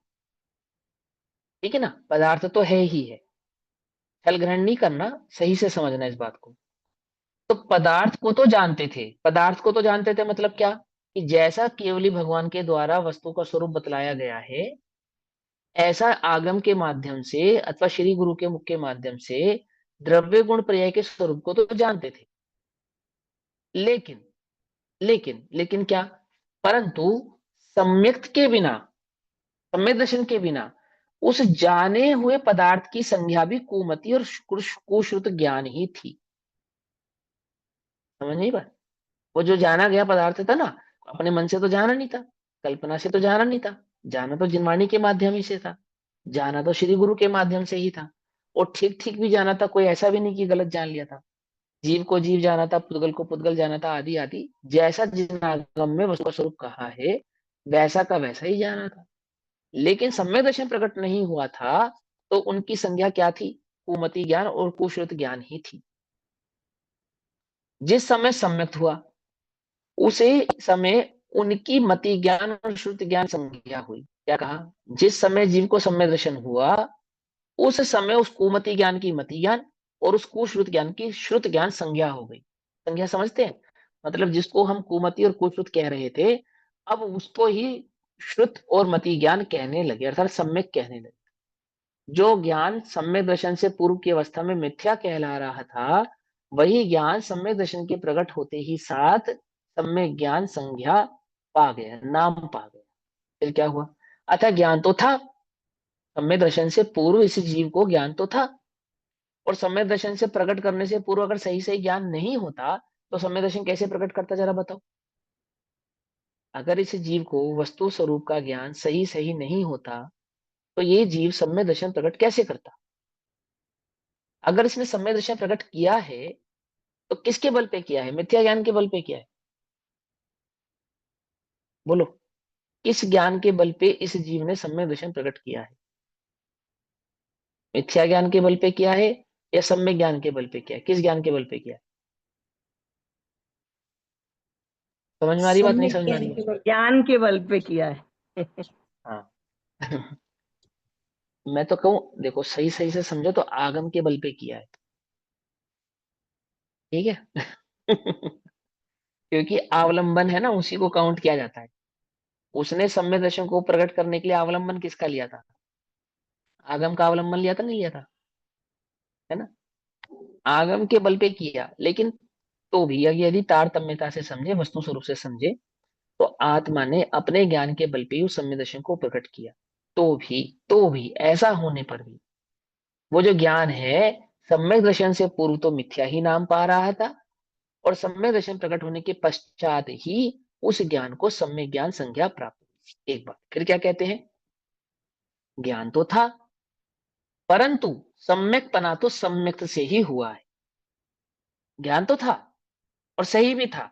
ठीक है ना? पदार्थ तो है ही है, छल ग्रहण नहीं करना, सही से समझना इस बात को। तो पदार्थ को तो जानते थे, पदार्थ को तो जानते थे मतलब क्या? कि जैसा केवली भगवान के द्वारा वस्तु का स्वरूप बतलाया गया है, ऐसा आगम के माध्यम से अथवा श्री गुरु के मुख के माध्यम से द्रव्य गुण पर्याय के स्वरूप को तो जानते थे। लेकिन लेकिन क्या? परंतु सम्यक्त के बिना, सम्यक दर्शन के बिना उस जाने हुए पदार्थ की संज्ञा भी कुमति और कुश्रुत ज्ञान ही थी। समझ नहीं पा? वो जो जाना गया पदार्थ था ना, अपने मन से तो जाना नहीं था, कल्पना से तो जाना नहीं था, जाना तो जिनवाणी के माध्यम ही से था, जाना तो श्री गुरु के माध्यम से ही था। और ठीक ठीक भी जाना था, कोई ऐसा भी नहीं कि गलत जान लिया था। जीव को जीव जाना था, पुद्गल को पुद्गल जाना था, आदि आदि, जैसा जिन आगम में वस्तु का स्वरूप कहा है वैसा का वैसा ही जाना था। लेकिन सम्यक दर्शन प्रकट नहीं हुआ था, तो उनकी संज्ञा क्या थी? कुमति ज्ञान और कुश्रुत ज्ञान ही थी। जिस समय सम्यक हुआ उसी समय उनकी मति ज्ञान और श्रुति ज्ञान संज्ञा हुई। क्या कहा? जिस समय जीव को सम्यक दर्शन हुआ उस समय उस कुमति ज्ञान की मति ज्ञान और उस कुश्रुत ज्ञान की श्रुत ज्ञान संज्ञा हो गई। संज्ञा समझते हैं? मतलब जिसको हम कुमति और कुश्रुत कह रहे थे, अब उसको ही श्रुत और मति ज्ञान कहने लगे, अर्थात सम्यक कहने लगे। जो ज्ञान सम्यक दर्शन से पूर्व की अवस्था में मिथ्या कहला रहा था, वही ज्ञान सम्यक दर्शन के प्रकट होते ही साथ सम्यक ज्ञान संज्ञा पा गया, नाम पा गया। फिर क्या हुआ? अतः ज्ञान तो था, सम्यक दर्शन से पूर्व इस जीव को ज्ञान तो था, और सम्यक दर्शन से प्रकट करने से पूर्व अगर सही सही ज्ञान नहीं होता तो सम्यक दर्शन कैसे प्रकट करता, जरा बताओ। अगर इस जीव को वस्तु स्वरूप का ज्ञान सही सही नहीं होता तो ये जीव सम्यक दर्शन प्रकट कैसे करता? अगर इसने सम्यक दर्शन प्रकट किया है तो किसके बल पे किया है? मिथ्या ज्ञान के बल पे किया है? बोलो, किस ज्ञान के बल पे इस जीव ने सम्यक दर्शन प्रकट किया है? मिथ्या ज्ञान के बल पे किया है या सम्यक ज्ञान के बल पे किया है? किस ज्ञान के बल पे किया है? समझ में आ रही बात? नहीं सम्यक समझ में आ रही है? ज्ञान के बल पे किया है। हाँ। मैं तो कहूं, देखो सही सही से समझो तो आगम के बल पे किया है। ठीक है। क्योंकि अवलंबन है ना, उसी को काउंट किया जाता है। उसने सम्यक दर्शन को प्रकट करने के लिए अवलंबन किसका लिया था? आगम का अवलंबन लिया था, नहीं लिया था? है ना? आगम के बल पे किया, लेकिन तो भी यदि तारतम्यता से समझे, वस्तु स्वरूप से समझे, तो आत्मा ने अपने ज्ञान के बल पे ही उस सम्यक दर्शन को प्रकट किया। तो भी ऐसा होने पर भी वो जो ज्ञान है सम्यक दर्शन से पूर्व तो मिथ्या ही नाम पा रहा था, और सम्यक दर्शन प्रकट होने के पश्चात ही उस ज्ञान को सम्यक ज्ञान संज्ञा प्राप्त हुई। एक बात फिर क्या कहते हैं? ज्ञान तो था, परंतु सम्यकपना तो सम्यक्त से ही हुआ है। ज्ञान तो था और सही भी था,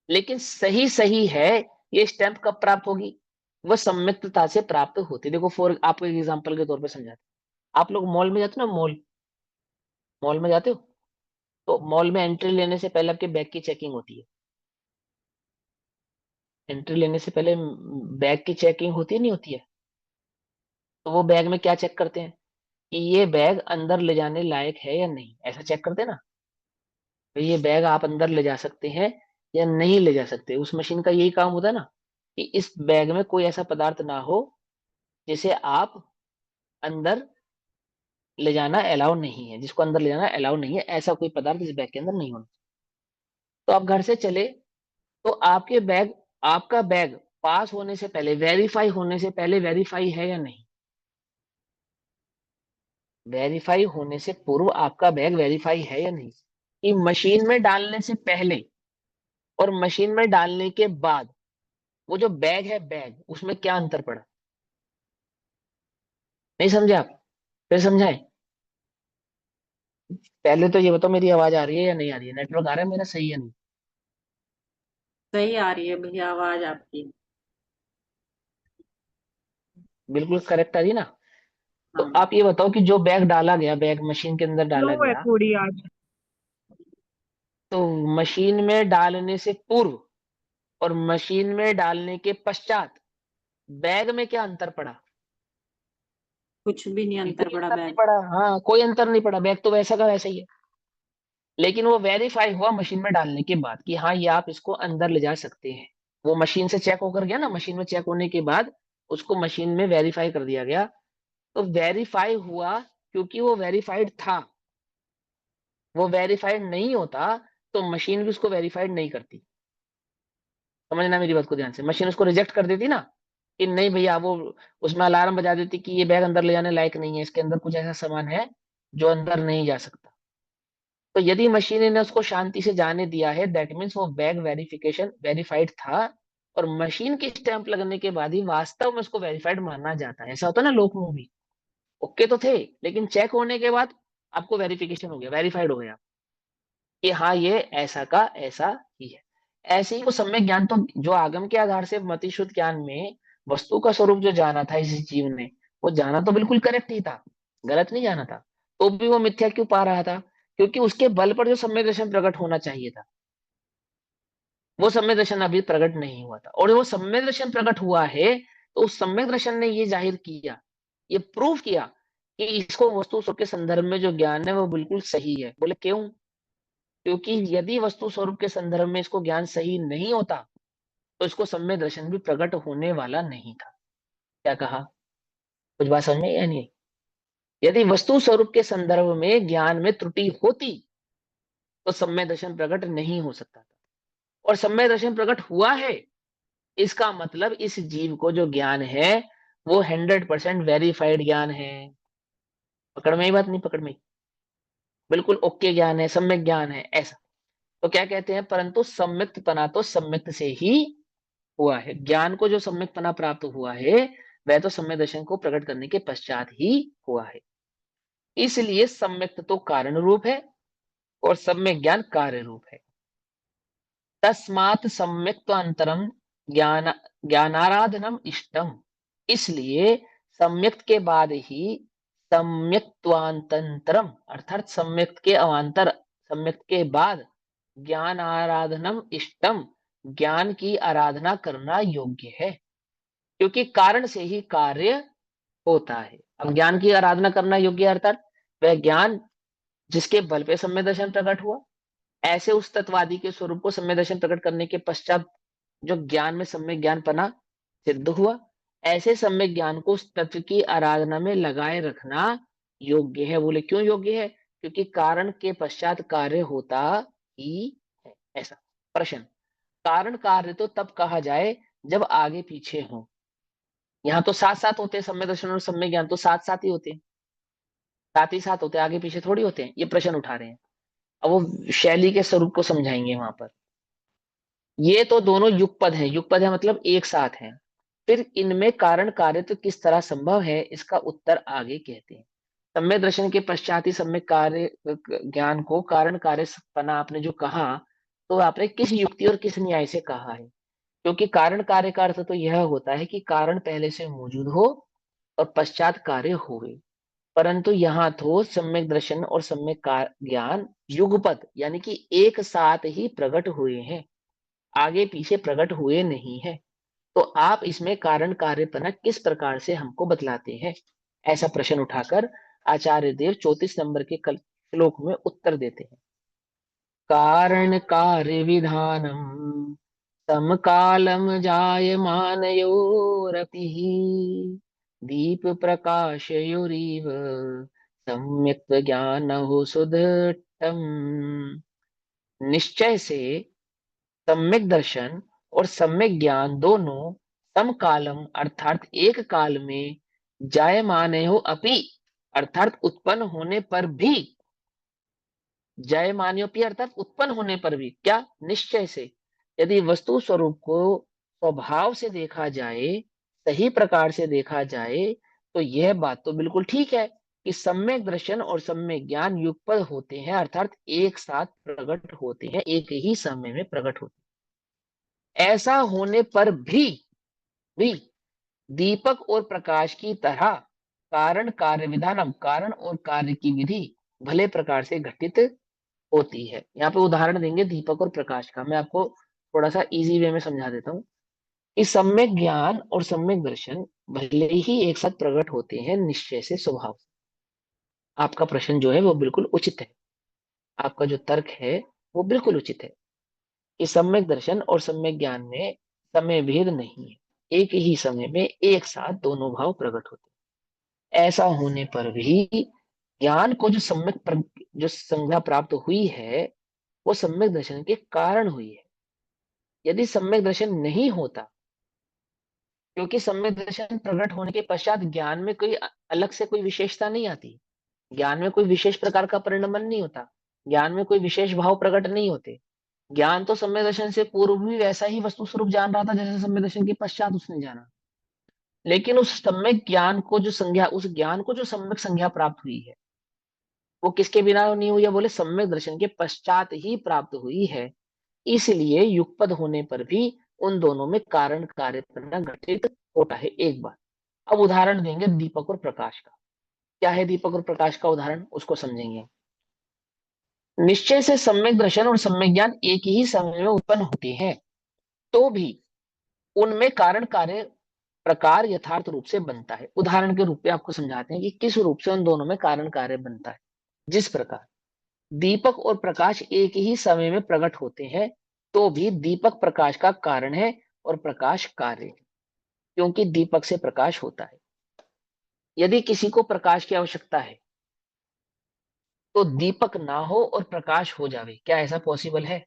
लेकिन सही सही है ये स्टैंप कब प्राप्त होगी? वह सम्यक्तता से प्राप्त होती। देखो फॉर आपको एक एग्जांपल के तौर पे समझाते, आप लोग मॉल में जाते हो ना, मॉल मॉल में जाते हो, तो मॉल में एंट्री लेने से पहले आपके बैग की चेकिंग होती है। एंट्री लेने से पहले बैग की चेकिंग होती है, नहीं होती है? तो वो बैग में क्या चेक करते हैं कि ये बैग अंदर ले जाने लायक है या नहीं, ऐसा चेक करते हैं ना। तो ये बैग आप अंदर ले जा सकते हैं या नहीं ले जा सकते, उस मशीन का यही काम होता है ना, कि इस बैग में कोई ऐसा पदार्थ ना हो जिसे आप अंदर ले जाना अलाउ नहीं है, जिसको अंदर ले जाना अलाउ नहीं है, ऐसा कोई पदार्थ इस बैग के अंदर नहीं होना। तो आप घर से चले, तो आपका बैग पास होने से पहले, वेरीफाई होने से पहले वेरीफाई है या नहीं? वेरीफाई होने से पूर्व आपका बैग वेरीफाई है या नहीं? कि मशीन में डालने से पहले और मशीन में डालने के बाद वो जो बैग है, बैग उसमें क्या अंतर पड़ा? नहीं समझे आप? फिर समझाएं। पहले तो ये बताओ, मेरी आवाज आ रही है या नहीं आ रही है? नेटवर्क आ रहा है मेरा सही है नहीं? सही आ रही है भैया आवाज आपकी। बिल्कुल करेक्ट आ रही है ना? तो हाँ। आप ये बताओ कि जो बैग डाला गया, बैग मशीन के अंदर लो डाला है गया, थोड़ी आज। तो मशीन में डालने से पूर्व और मशीन में डालने के पश्चात बैग में क्या अंतर पड़ा? कुछ भी नहीं अंतर कोई पड़ा अंतर नहीं बैग। पड़ा। हाँ, कोई अंतर नहीं पड़ा, बैग तो वैसा का वैसा ही है। लेकिन वो वेरीफाई हुआ मशीन में डालने के बाद कि हाँ ये आप इसको अंदर ले जा सकते हैं। वो मशीन से चेक होकर गया ना, मशीन में चेक होने के बाद उसको मशीन में वेरीफाई कर दिया गया। तो वेरीफाई हुआ क्योंकि वो वेरीफाइड था। वो वेरीफाइड नहीं होता तो मशीन भी उसको वेरीफाइड नहीं करती। समझना मेरी बात को ध्यान से, मशीन उसको रिजेक्ट कर देती ना, कि नहीं भैया, वो उसमें अलार्म बजा देती कि ये बैग अंदर ले जाने लायक नहीं है, इसके अंदर कुछ ऐसा सामान है जो अंदर नहीं जा सकता। तो यदि मशीन ने उसको शांति से जाने दिया है, दैट मीन्स वो बैग वेरिफिकेशन वेरीफाइड था, और मशीन की स्टैंप लगने के बाद ही वास्तव में उसको वेरीफाइड माना जाता है। ऐसा होता है ना, लोक में भी ओके तो थे, लेकिन चेक होने के बाद आपको वेरिफिकेशन हो गया, वेरीफाइड हो गया कि हाँ ये ऐसा का ऐसा ही है। ऐसे ही वो सम्यक ज्ञान, तो जो आगम के आधार से मतिशुद्ध ज्ञान में वस्तु का स्वरूप जो जाना था इस जीव ने, वो जाना तो बिल्कुल करेक्ट ही था, गलत नहीं जाना था। तो भी वो मिथ्या क्यों पा रहा था? क्योंकि उसके बल पर जो सम्यक दर्शन प्रकट होना चाहिए था, वो सम्यक दर्शन अभी प्रकट नहीं हुआ था। और वो सम्यक दर्शन प्रकट हुआ है, तो उस सम्यक दर्शन ने ये जाहिर किया, ये प्रूव किया कि इसको वस्तु स्वरूप के संदर्भ में जो ज्ञान है वो बिल्कुल सही है। बोले क्यों? क्योंकि यदि वस्तु स्वरूप के संदर्भ में इसको ज्ञान सही नहीं होता, तो इसको सम्यक दर्शन भी प्रकट होने वाला नहीं था। क्या कहा? कुछ बात समझ में या नहीं? यदि वस्तु स्वरूप के संदर्भ में ज्ञान में त्रुटि होती, तो सम्यक दर्शन प्रकट नहीं हो सकता था। और सम्यक दर्शन प्रकट हुआ है, इसका मतलब इस जीव को जो ज्ञान है वो 100% वेरीफाइड ज्ञान है। पकड़ में ही बात? नहीं पकड़ में? बिल्कुल ओके ज्ञान है, सम्यक ज्ञान है, ऐसा। तो क्या कहते हैं, परंतु सम्यक्तपना तो सम्यक्त से ही हुआ है। ज्ञान को जो सम्यकपना प्राप्त हुआ है, वह तो सम्यक दर्शन को प्रकट करने के पश्चात ही हुआ है। इसलिए सम्यक्त तो कारण रूप है और सम्यक ज्ञान कार्य रूप है। तस्मात् सम्यक्त्वांतरम ज्ञान ज्ञानाराधनम इष्टम। इसलिए सम्यक्त के बाद ही सम्यक्त्वांतरम, अर्थात सम्यक्त के अवांतर, सम्यक्त के बाद ज्ञान आराधनम इष्टम, ज्ञान की आराधना करना योग्य है। क्योंकि कारण से ही कार्य होता है। अब ज्ञान की आराधना करना योग्य है, अर्थात वह ज्ञान जिसके बल पे सम्यक दर्शन प्रकट हुआ, ऐसे उस तत्वादि के स्वरूप को सम्यक दर्शन प्रकट करने के पश्चात जो ज्ञान में सम्यक ज्ञान पना सिद्ध हुआ, ऐसे सम्यक ज्ञान को उस तत्व की आराधना में लगाए रखना योग्य है। बोले क्यों योग्य है? क्योंकि कारण के पश्चात कार्य होता ही है। ऐसा प्रश्न। कारण कार्य तो तब कहा जाए जब आगे पीछे हो। यहाँ तो साथ साथ होते हैं, सम्यक दर्शन और सम्यक ज्ञान तो साथ साथ ही होते हैं, साथ ही साथ होते हैं, आगे पीछे थोड़ी होते हैं। ये प्रश्न उठा रहे हैं। अब वो शैली के स्वरूप को समझाएंगे वहां पर। ये तो दोनों युगपद हैं, युगपद है मतलब एक साथ हैं। फिर इनमें कारण कार्य तो किस तरह संभव है, इसका उत्तर आगे कहते हैं। सम्यक दर्शन के पश्चात ही सम्यक कार्य ज्ञान को कारण कार्यपना आपने जो कहा, तो आपने किस युक्ति और किस न्याय से कहा है? क्योंकि कारण कार्य का अर्थ तो यह होता है कि कारण पहले से मौजूद हो और पश्चात कार्य होवे। परंतु यहाँ तो सम्यक दर्शन और सम्यक ज्ञान युगपत यानी कि एक साथ ही प्रकट हुए हैं, आगे पीछे प्रकट हुए नहीं है। तो आप इसमें कारण कार्यपना किस प्रकार से हमको बतलाते हैं? ऐसा प्रश्न उठाकर आचार्य देव 34 नंबर के श्लोक में उत्तर देते हैं। कारण कार्य विधानम समकालम जायमानयोरपि दीप प्रकाशयोरिव सम्यक् ज्ञानहुः सुदृढम्। निश्चय से सम्यक दर्शन और सम्यक ज्ञान दोनों समकालम अर्थात एक काल में जायमानयो अपि अर्थात उत्पन्न होने पर भी, जायमानयोपि अर्थात उत्पन्न होने पर भी क्या? निश्चय से। यदि वस्तु स्वरूप को स्वभाव से देखा जाए, सही प्रकार से देखा जाए, तो यह बात तो बिल्कुल ठीक है कि सम्यक दर्शन और सम्यक ज्ञान युगपत होते हैं, अर्थात एक साथ प्रकट होते हैं, एक ही समय में प्रकट होते हैं। ऐसा होने पर भी दीपक और प्रकाश की तरह कारण कार्य विधानम कारण और कार्य की विधि भले प्रकार से घटित होती है। यहाँ पे उदाहरण देंगे दीपक और प्रकाश का। मैं आपको थोड़ा सा इजी वे में समझा देता हूँ कि सम्यक ज्ञान और सम्यक दर्शन भले ही एक साथ प्रकट होते हैं निश्चय से, स्वभाव से। आपका प्रश्न जो है वो बिल्कुल उचित है, आपका जो तर्क है वो बिल्कुल उचित है कि सम्यक दर्शन और सम्यक ज्ञान में समय भेद नहीं है, एक ही समय में एक साथ दोनों भाव प्रकट होते हैं। ऐसा होने पर भी ज्ञान को जो जो संज्ञा प्राप्त हुई है वो सम्यक दर्शन के कारण हुई है। यदि सम्यक दर्शन नहीं होता, क्योंकि सम्यक दर्शन प्रकट होने के पश्चात ज्ञान में कोई अलग से कोई विशेषता नहीं आती, ज्ञान में कोई विशेष प्रकार का परिणमन नहीं होता, ज्ञान में कोई विशेष भाव प्रकट नहीं होते। ज्ञान तो सम्यक दर्शन से पूर्व भी वैसा ही वस्तु स्वरूप जान रहा था जैसे सम्यक दर्शन के पश्चात उसने जाना। लेकिन उस सम्यक ज्ञान को जो संज्ञा, उस ज्ञान को जो सम्यक संज्ञा प्राप्त हुई है वो किसके बिना नहीं हुई है? बोले सम्यक दर्शन के पश्चात ही प्राप्त हुई है। इसलिए युगपद होने पर भी उन दोनों में कारण कार्यपना घटित होता है। एक बात, अब उदाहरण देंगे दीपक और प्रकाश का। क्या है दीपक और प्रकाश का उदाहरण, उसको समझेंगे। निश्चय से सम्यक दर्शन और सम्यक ज्ञान एक ही समय में उत्पन्न होते हैं, तो भी उनमें कारण कार्य प्रकार यथार्थ रूप से बनता है। उदाहरण के रूप में आपको समझाते हैं कि किस रूप से उन दोनों में कारण कार्य बनता है। जिस प्रकार दीपक और प्रकाश एक ही समय में प्रकट होते हैं, तो भी दीपक प्रकाश का कारण है और प्रकाश कार्य है, क्योंकि दीपक से प्रकाश होता है। यदि किसी को प्रकाश की आवश्यकता है तो दीपक ना हो और प्रकाश हो जावे, क्या ऐसा पॉसिबल है?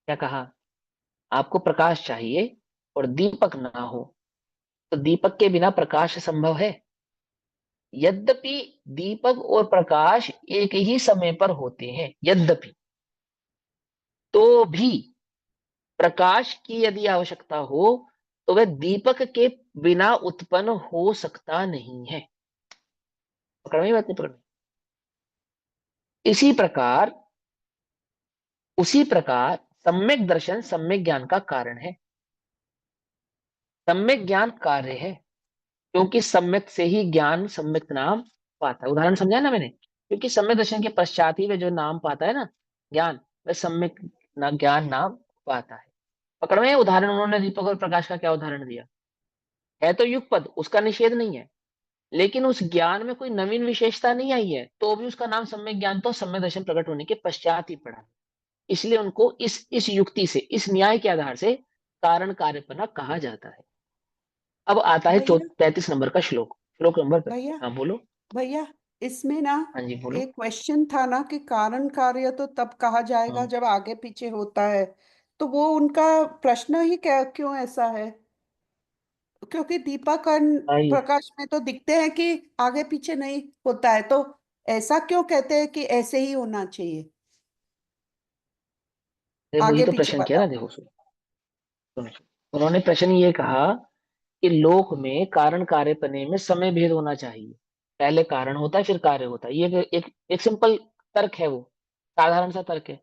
क्या कहा? आपको प्रकाश चाहिए और दीपक ना हो, तो दीपक के बिना प्रकाश संभव है? यद्यपि दीपक और प्रकाश एक ही समय पर होते हैं, यद्यपि, तो भी प्रकाश की यदि आवश्यकता हो तो वह दीपक के बिना उत्पन्न हो सकता नहीं है। पकड़ में बात नहीं? पकड़ में। इसी प्रकार उसी प्रकार सम्यक दर्शन सम्यक ज्ञान का कारण है, सम्यक ज्ञान कार्य है, क्योंकि सम्यक से ही ज्ञान सम्यक नाम पाता है। उदाहरण समझा ना मैंने? क्योंकि सम्यक दर्शन के पश्चात ही वह जो नाम पाता है ना ज्ञान, वह सम्यक ज्ञान नाम पाता है। पकड़ में? उदाहरण उन्होंने दीपक और प्रकाश का क्या उदाहरण दिया है, तो युगपद, उसका निषेध नहीं है, लेकिन उस ज्ञान में कोई नवीन विशेषता नहीं आई है, तो भी उसका नाम सम्यक ज्ञान तो सम्यक दर्शन प्रकट होने के पश्चात ही पड़ा। इसलिए उनको इस युक्ति से, इस न्याय के आधार से कारण कार्यपना कहा जाता है। अब आता है भैया 33 नंबर का श्लोक, श्लोक नंबर भैया हाँ बोलो। भैया इसमें ना हाँ जी बोलो। एक क्वेश्चन था ना कि कारण कार्य तो तब कहा जाएगा हाँ जब आगे पीछे होता है, तो वो उनका प्रश्न ही क्या, क्यों ऐसा है? क्योंकि दीपक और आइए, प्रकाश में तो दिखते हैं कि आगे पीछे नहीं होता है, तो ऐसा क्यों कहते हैं कि ऐसे ही होना चाहिए, अरे वही आगे तो पीछे प्रश्न किया वाला? ना, देखो सुनो सुनो। उन्होंने प्रश्न ये कहा कि लोक में कारण कार्यपने में समय भेद होना चाहिए। पहले कारण होता है फिर कार्य होता है। ये एक सिंपल तर्क है, वो साधारण सा तर्क है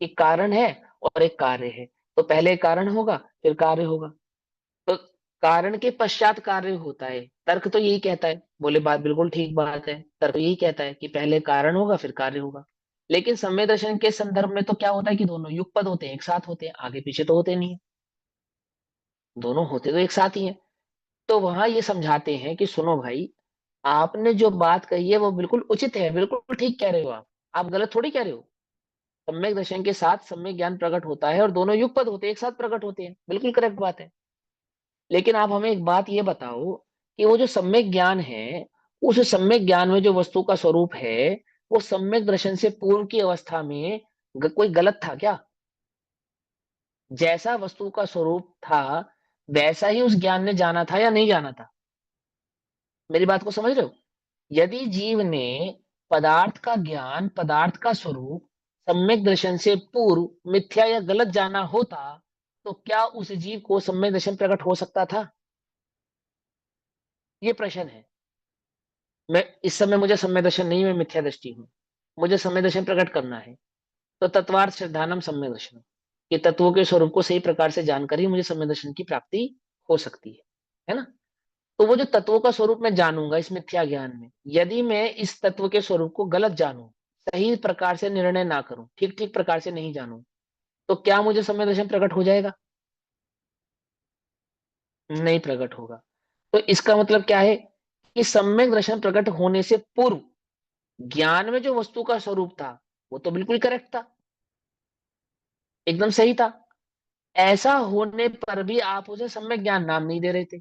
कि कारण है और एक कार्य है, तो पहले कारण होगा फिर कार्य होगा। तो कारण के पश्चात कार्य होता है, तर्क तो यही कहता है। बोले बात बिल्कुल ठीक बात है, तर्क यही कहता है कि पहले कारण होगा फिर कार्य होगा। लेकिन समय दर्शन के संदर्भ में तो क्या होता है कि दोनों युगपद होते हैं, एक साथ होते हैं, आगे पीछे तो होते नहीं है, दोनों होते तो एक साथ ही है। तो वहां ये समझाते हैं कि सुनो भाई, आपने जो बात कही है वो बिल्कुल उचित है, बिल्कुल ठीक कह रहे हो आप गलत थोड़ी कह रहे हो। सम्यक दर्शन के साथ सम्यक ज्ञान प्रकट होता है और दोनों युगपद होते हैं, एक साथ प्रकट होते हैं, बिल्कुल करेक्ट बात है। लेकिन आप हमें एक बात ये बताओ कि वो जो सम्यक ज्ञान है, उस सम्यक ज्ञान में जो वस्तु का स्वरूप है, वो सम्यक दर्शन से पूर्व की अवस्था में कोई गलत था क्या? जैसा वस्तु का स्वरूप था वैसा ही उस ज्ञान ने जाना था या नहीं जाना था? मेरी बात को समझ रहे हो? यदि जीव ने पदार्थ का ज्ञान, पदार्थ का स्वरूप सम्यक दर्शन से पूर्व मिथ्या या गलत जाना होता, तो क्या उस जीव को सम्यक दर्शन प्रकट हो सकता था? ये प्रश्न है। मैं इस समय मुझे सम्यक दर्शन नहीं, मैं मिथ्या दृष्टि हूं, मुझे सम्यक दर्शन प्रकट करना है। तो तत्वार्थ श्रद्धानम सम्यक दर्शन, कि तत्वों के स्वरूप को सही प्रकार से जानकर ही मुझे सम्यक दर्शन की प्राप्ति हो सकती है ना? तो वो जो तत्वों का स्वरूप मैं जानूंगा इस मिथ्या ज्ञान में, यदि मैं इस तत्व के स्वरूप को गलत जानूं, सही प्रकार से निर्णय ना करूं, ठीक ठीक प्रकार से नहीं जानूं, तो क्या मुझे सम्यक दर्शन प्रकट हो जाएगा? नहीं प्रकट होगा। तो इसका मतलब क्या है कि सम्यक दर्शन प्रकट होने से पूर्व ज्ञान में जो वस्तु का स्वरूप था वो तो बिल्कुल करेक्ट था, एकदम सही था। ऐसा होने पर भी आप उसे सम्यक ज्ञान नाम नहीं दे रहे थे,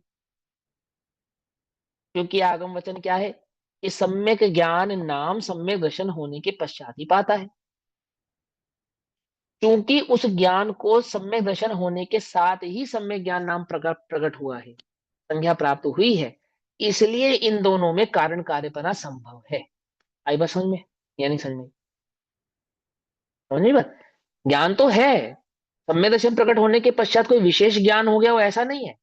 क्योंकि आगम वचन क्या है कि सम्यक ज्ञान नाम सम्यक दर्शन होने के पश्चात ही पाता है। क्योंकि उस ज्ञान को सम्यक दर्शन होने के साथ ही सम्यक ज्ञान नाम प्रकट प्रकट हुआ है, संज्ञा प्राप्त हुई है, इसलिए इन दोनों में कारण कार्यपना संभव है। आई बात समझ में या नहीं समझ में? समझ नहीं बात? ज्ञान तो है, सम्यक दर्शन प्रकट होने के पश्चात कोई विशेष ज्ञान हो गया वो ऐसा नहीं है।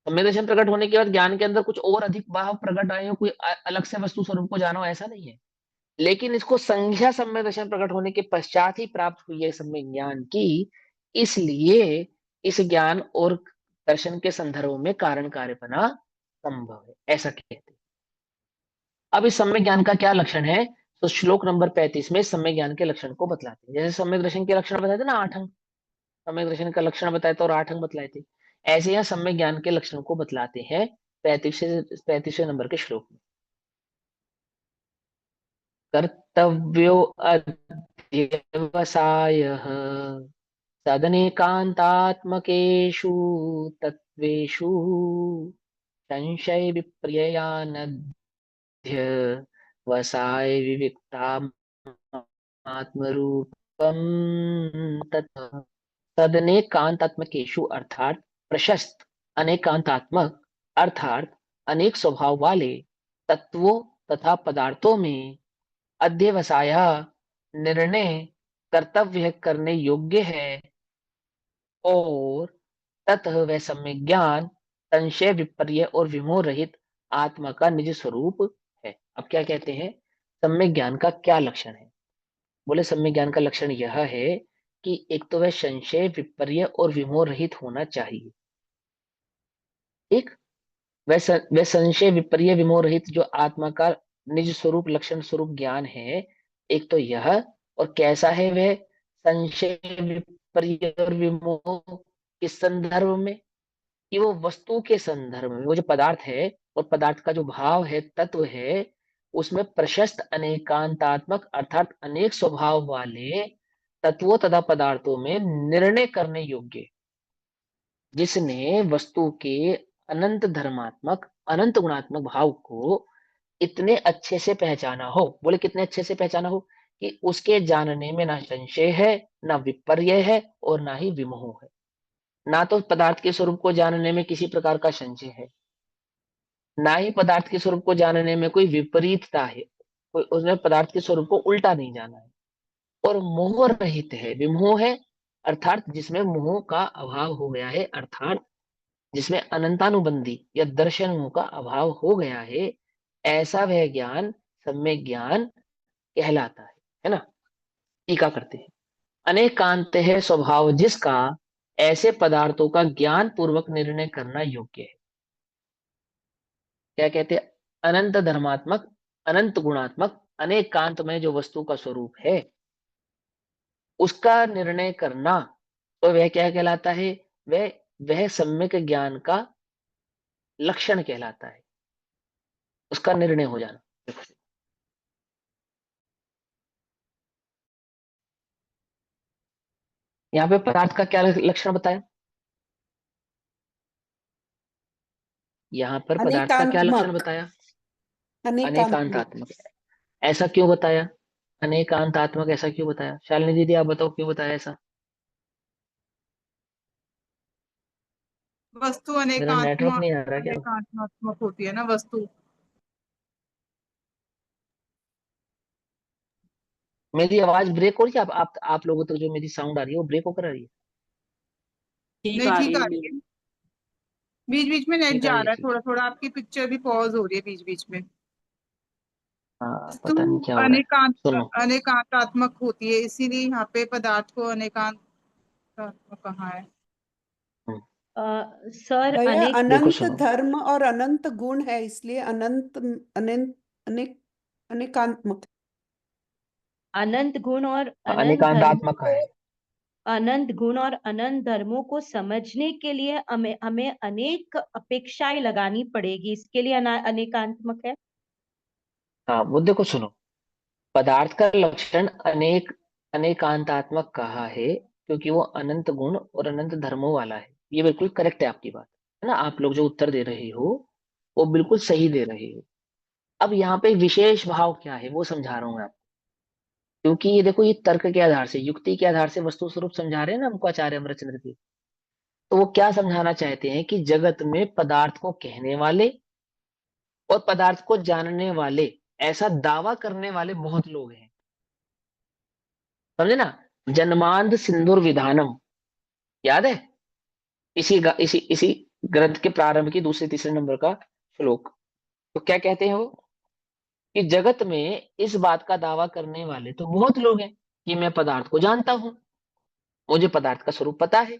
सम्यक दर्शन प्रकट होने के बाद ज्ञान के अंदर कुछ और अधिक भाव प्रकट आए हो, कोई अलग से वस्तु स्वरूप को जानो, ऐसा नहीं है। लेकिन इसको संज्ञा सम्यक दर्शन प्रकट होने के पश्चात ही प्राप्त हुई है सम्यक ज्ञान की, इसलिए इस ज्ञान और दर्शन के संदर्भ में कारण कार्यपना संभव है, ऐसा कहते हैं। अब इस सम्यक ज्ञान का क्या लक्षण है? तो श्लोक नंबर 35 में सम्यक ज्ञान के लक्षण को बतलाते हैं। जैसे सम्यक दर्शन के लक्षण बताए थे ना 8 अंग, सम्यक दर्शन का लक्षण बताए थे और 8 अंग बतलाए थे, ऐसे यहाँ सम्यक ज्ञान के लक्षण को बतलाते हैं 35वें नंबर के श्लोक में। कर्तव्यो अध्यवसायः सदनेकान्तात्मकेषु तत्त्वेषु संशय विपर्ययानध्य विविक्ताम् आत्मरूपम तत्। तदनेकांतात्मकेषु अर्थात प्रशस्त अनेकांतात्मक अर्थात अनेक स्वभाव वाले तत्वों तथा पदार्थों में अध्यवसाय निर्णय कर्तव्य करने योग्य है, और ततः वह सम्यक ज्ञान संशय विपर्य और विमोह रहित आत्मा का निज स्वरूप है। अब क्या कहते हैं, सम्यक ज्ञान का क्या लक्षण है? बोले सम्यक ज्ञान का लक्षण यह है कि एक तो वह संशय विपर्य और विमोह रहित होना चाहिए। एक वह संशय विपर्य विमोह रहित जो आत्मा का निज स्वरूप लक्षण स्वरूप ज्ञान है, एक तो यह, और कैसा है वह संशय विपर्य और विमोह किस संदर्भ में? कि वो वस्तु के संदर्भ में, वो जो पदार्थ है और पदार्थ का जो भाव है, तत्व है, उसमें प्रशस्त अनेकांतात्मक अर्थात अनेक स्वभाव वाले तत्वों तथा पदार्थों में निर्णय करने योग्य, जिसने वस्तु के अनंत धर्मात्मक अनंत गुणात्मक भाव को इतने अच्छे से पहचाना हो। बोले कितने अच्छे से पहचाना हो कि उसके जानने में ना संशय है, ना विपर्य है और ना ही विमोह है। ना तो पदार्थ के स्वरूप को जानने में किसी प्रकार का संशय है, ना ही पदार्थ के स्वरूप को जानने में कोई विपरीतता है, कोई उसने पदार्थ के स्वरूप को उल्टा नहीं जाना है, और मोह रहित है, विमोह है, अर्थात जिसमें मोह का अभाव हो गया है, अर्थात जिसमें अनंतानुबंधी या दर्शन का अभाव हो गया है, ऐसा वह ज्ञान सम्यक ज्ञान कहलाता है ना। टीका करते हैं। अनेकांत है स्वभाव जिसका, ऐसे पदार्थों का ज्ञान पूर्वक निर्णय करना योग्य है। क्या कहते हैं? अनंत धर्मात्मक, अनंत गुणात्मक, अनेकांत में जो वस्तु का स्वरूप है उसका निर्णय करना, तो वह क्या कहलाता है? वह सम्यक ज्ञान का लक्षण कहलाता है, उसका निर्णय हो जाना। यहाँ पे पदार्थ का क्या लक्षण बताया? यहाँ पर पदार्थ का क्या लक्षण अनेकांतमक, बताया? अनेकांतमक। अनेकांतात्मक। ऐसा क्यों बताया? अनेकांतात्मक ऐसा क्यों बताया? शालिनी दीदी आप बताओ क्यों बताया ऐसा? वस्तु मेरा नेटवर्क अनेकात्मक नहीं आ रहा क्या? अनेकात्मक होती है ना वस्तु। मेरी आवाज ब्रेक हो रही है? आप लोगों तक जो मेरी साउंड आ रही है वो ब्रेक होकर आ रही है? ठीक नहीं, आ ठीक रही आ है रही मेरी। है। बीच बीच में नेट ठीक आ जा रही है, रहा है, ठीक थोड़ा है। थोड़ा आपकी पिक्चर भी पॉज हो रही है बीच बीच में। हाँ, वस्तु पता नहीं क्या हो रहा है। अनेकांत सुनो, अनेकांतात्मक होती है, इसीलिए यहाँ पे पदार्थ को अनेकांतात्मक कहा है। सर भैया अनेक देखो अनंत सुनो, धर्म और अनंत गुण है, इसलिए अनंत अनंत अनेक अनेकांतमक। अनंत गुण और अनंत धर्मों अनेकांतात्मक को है। अनंत गुण और अनंत धर्मों को समझने के लिए हमें हमें अनेक अपेक्षाएं लगानी पड़ेगी, इसके लिए अनेकांतमक है। हाँ, वो देखो सुनो, पदार्थ का लक्षण अनेकांतात्मक कहा है क्योंकि वो अनंत गुण और अनंत धर्मों वाला है। ये बिल्कुल करेक्ट है आपकी बात, है ना। आप लोग जो उत्तर दे रहे हो वो बिल्कुल सही दे रहे हो। अब यहाँ पे विशेष भाव क्या है वो समझा रहा हूँ मैं आपको। क्योंकि ये देखो, ये तर्क के आधार से, युक्ति के आधार से वस्तु स्वरूप समझा रहे हैं ना हमको आचार्य अमरचंद्र जी। तो वो क्या समझाना चाहते हैं कि जगत में पदार्थ को कहने वाले और पदार्थ को जानने वाले, ऐसा दावा करने वाले बहुत लोग हैं। समझे ना? जन्मांध सिंदूर विधानम, याद है? इसी ग्रंथ के प्रारंभ की दूसरे तीसरे नंबर का श्लोक। तो क्या कहते हैं वो? कि जगत में इस बात का दावा करने वाले तो बहुत लोग हैं कि मैं पदार्थ को जानता हूं, मुझे पदार्थ का स्वरूप पता है।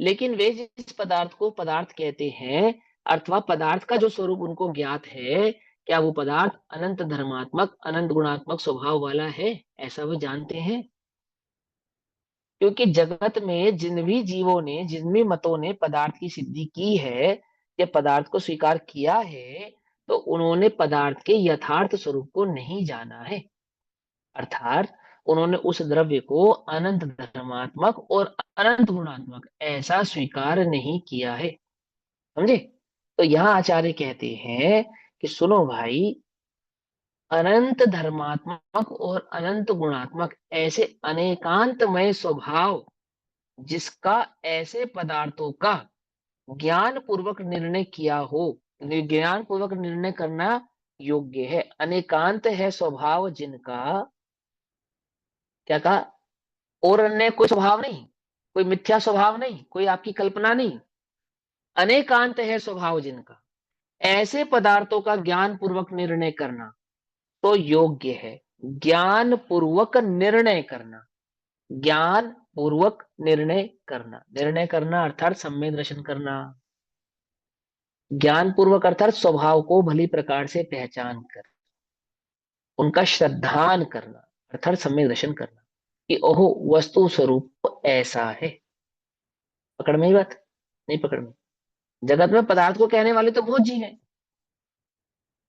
लेकिन वे जिस पदार्थ को पदार्थ कहते हैं, अथवा पदार्थ का जो स्वरूप उनको ज्ञात है, क्या वो पदार्थ अनंत धर्मात्मक अनंत गुणात्मक स्वभाव वाला है, ऐसा वो जानते हैं? क्योंकि जगत में जिन भी जीवों ने, जिन भी मतों ने पदार्थ की सिद्धि की है या पदार्थ को स्वीकार किया है, तो उन्होंने पदार्थ के यथार्थ स्वरूप को नहीं जाना है। अर्थात उन्होंने उस द्रव्य को अनंत धर्मात्मक और अनंत गुणात्मक ऐसा स्वीकार नहीं किया है। समझे? तो यहाँ आचार्य कहते हैं कि सुनो भाई, अनंत धर्मात्मक और अनंत गुणात्मक ऐसे अनेकांतमय स्वभाव जिसका ऐसे पदार्थों का ज्ञान पूर्वक निर्णय किया हो, ज्ञान पूर्वक निर्णय करना योग्य है। अनेकांत है स्वभाव जिनका, क्या कहा? और अन्य कोई स्वभाव नहीं, कोई मिथ्या स्वभाव नहीं, कोई आपकी कल्पना नहीं। अनेकांत है स्वभाव जिनका, ऐसे पदार्थों का ज्ञान पूर्वक निर्णय करना तो योग्य है। ज्ञान पूर्वक निर्णय करना, ज्ञान पूर्वक निर्णय करना, निर्णय करना अर्थात सम्यक दर्शन करना। ज्ञान पूर्वक अर्थात स्वभाव को भली प्रकार से पहचान कर उनका श्रद्धान करना, अर्थात सम्यक दर्शन करना कि ओहो वस्तु स्वरूप ऐसा है। पकड़ में ही बात? नहीं पकड़ में? जगत में पदार्थ को कहने वाले तो बहुत जीव हैं,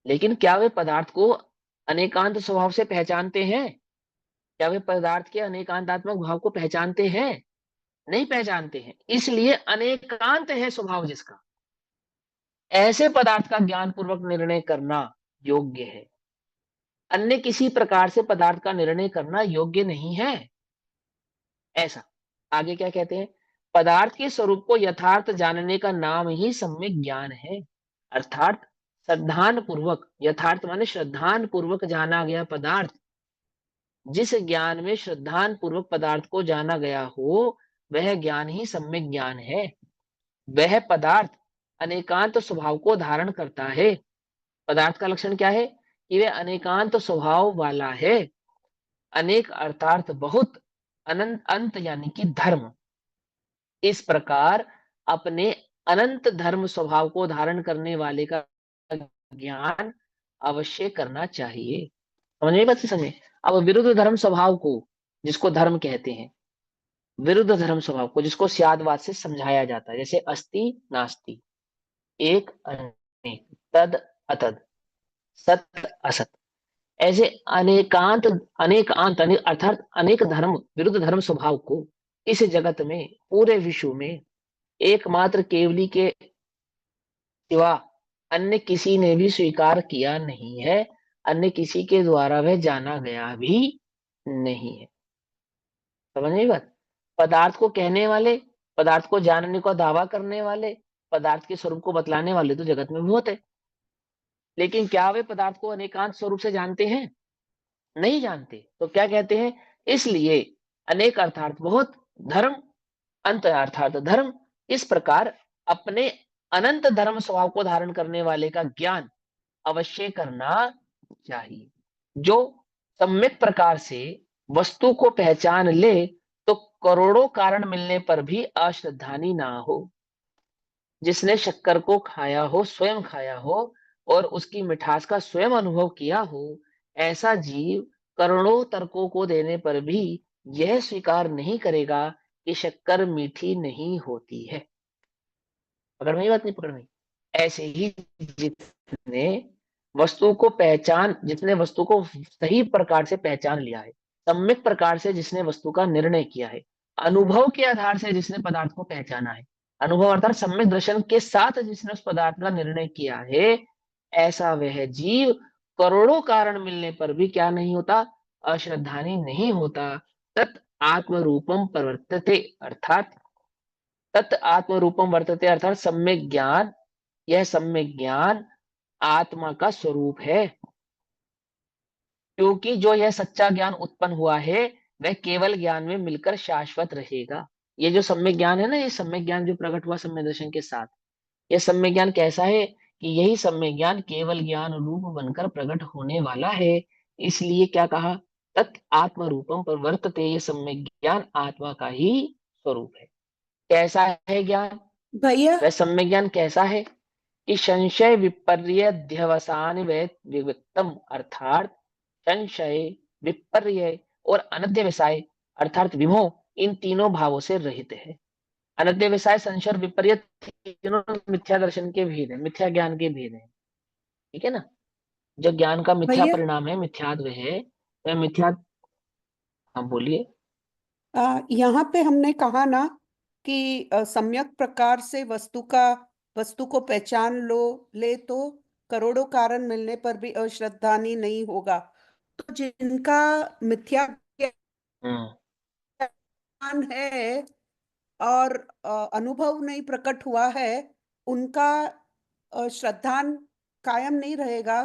लेकिन क्या वे पदार्थ को अनेकांत स्वभाव से पहचानते हैं? क्या वे पदार्थ के अनेकांतात्मक भाव को पहचानते हैं? नहीं पहचानते हैं। इसलिए अनेकांत है स्वभाव जिसका, ऐसे पदार्थ का ज्ञान पूर्वक निर्णय करना योग्य है। अन्य किसी प्रकार से पदार्थ का निर्णय करना योग्य नहीं है। ऐसा आगे क्या कहते हैं? पदार्थ के स्वरूप को यथार्थ जानने का नाम ही सम्यक ज्ञान है। अर्थात श्रद्धान पूर्वक, यथार्थ माने श्रद्धान पूर्वक जाना गया पदार्थ, जिस ज्ञान में श्रद्धान पूर्वक पदार्थ को जाना गया हो, वह ज्ञान ही सम्यक ज्ञान है। वह पदार्थ अनेकांत स्वभाव को धारण करता है। पदार्थ का लक्षण क्या है कि वह अनेकांत स्वभाव वाला है। अनेक अर्थात बहुत, अनंत अंत यानी कि धर्म। इस प्रकार अपने अनंत धर्म स्वभाव को धारण करने वाले का ज्ञान अवश्य करना चाहिए। समझ में बात समझे। अब विरुद्ध धर्म स्वभाव को, जिसको धर्म कहते हैं, विरुद्ध धर्म स्वभाव को जिसको स्यादवाद से समझाया जाता है, जैसे अस्ति नास्ति, एक अनेक, तद अतद, सत असत, ऐसे अनेकांत अनेकांत अर्थात अनेक धर्म, विरुद्ध धर्म स्वभाव को इस जगत में, पूरे विश्व में एकमात्र केवली के सिवा अन्य किसी ने भी स्वीकार किया नहीं है, अन्य किसी के द्वारा वह जाना गया भी नहीं है। समझ में बात। पदार्थ को कहने वाले, पदार्थ को जानने का दावा करने वाले, पदार्थ के स्वरूप को बतलाने वाले तो जगत में बहुत है, लेकिन क्या वे पदार्थ को अनेकांत स्वरूप से जानते हैं? नहीं जानते। तो क्या कहते हैं, इसलिए अनेक अर्थात बहुत, धर्म अंत अर्थात धर्म, इस प्रकार अपने अनंत धर्म स्वभाव को धारण करने वाले का ज्ञान अवश्य करना चाहिए। जो सम्यक प्रकार से वस्तु को पहचान ले तो करोड़ों कारण मिलने पर भी अश्रद्धानी ना हो। जिसने शक्कर को खाया हो, स्वयं खाया हो और उसकी मिठास का स्वयं अनुभव किया हो, ऐसा जीव करोड़ों तर्कों को देने पर भी यह स्वीकार नहीं करेगा कि शक्कर मीठी नहीं होती है। पकड़ में बात नहीं पकड़ में। ऐसे ही जितने जिसने वस्तु को सही प्रकार से पहचान लिया है, सम्यक प्रकार से जिसने वस्तु का निर्णय किया है, अनुभव के आधार से जिसने पदार्थ को पहचाना है, अनुभव अर्थात सम्यक दर्शन के साथ जिसने उस पदार्थ का निर्णय किया है, ऐसा वह जीव करोड़ों कारण मिलने पर भी क्या नहीं होता, अश्रद्धानी नहीं होता। तत् आत्म रूपम प्रवर्तते अर्थात तत् आत्म रूपम वर्तते अर्थात सम्यक ज्ञान, यह सम्यक ज्ञान आत्मा का स्वरूप है। क्योंकि जो यह सच्चा ज्ञान उत्पन्न हुआ है वह केवल ज्ञान में मिलकर शाश्वत रहेगा। ये जो सम्यक ज्ञान है ना, ये सम्यक ज्ञान जो प्रकट हुआ सम्यक दर्शन के साथ, यह सम्यक ज्ञान कैसा है कि यही सम्यक ज्ञान केवल ज्ञान रूप बनकर प्रकट होने वाला है। इसलिए क्या कहा, तत् आत्म रूपम पर वर्तते, ये सम्यक ज्ञान आत्मा का ही स्वरूप है। कैसा है ज्ञान, भैया वह सम्यक ज्ञान कैसा है कि संशय विपर्य ध्यवसान विविक्तम अर्थात संशय, विपर्य और अनध्यवसाय अर्थात विमोह, इन तीनों भावों से रहित है। अनध्यवसाय, संशय और विपर्य तीनों मिथ्या दर्शन के भेद है, मिथ्या ज्ञान के भेद है। ठीक है ना। जो ज्ञान का मिथ्या भैया परिणाम है, मिथ्यात्व है, वह मिथ्या। हाँ बोलिए। यहाँ पे हमने कहा ना कि सम्यक प्रकार से वस्तु को पहचान ले तो करोड़ों कारण मिलने पर भी अश्रद्धानी नहीं होगा। तो जिनका मिथ्या हम्म ज्ञान है और अनुभव नहीं प्रकट हुआ है, उनका श्रद्धान कायम नहीं रहेगा।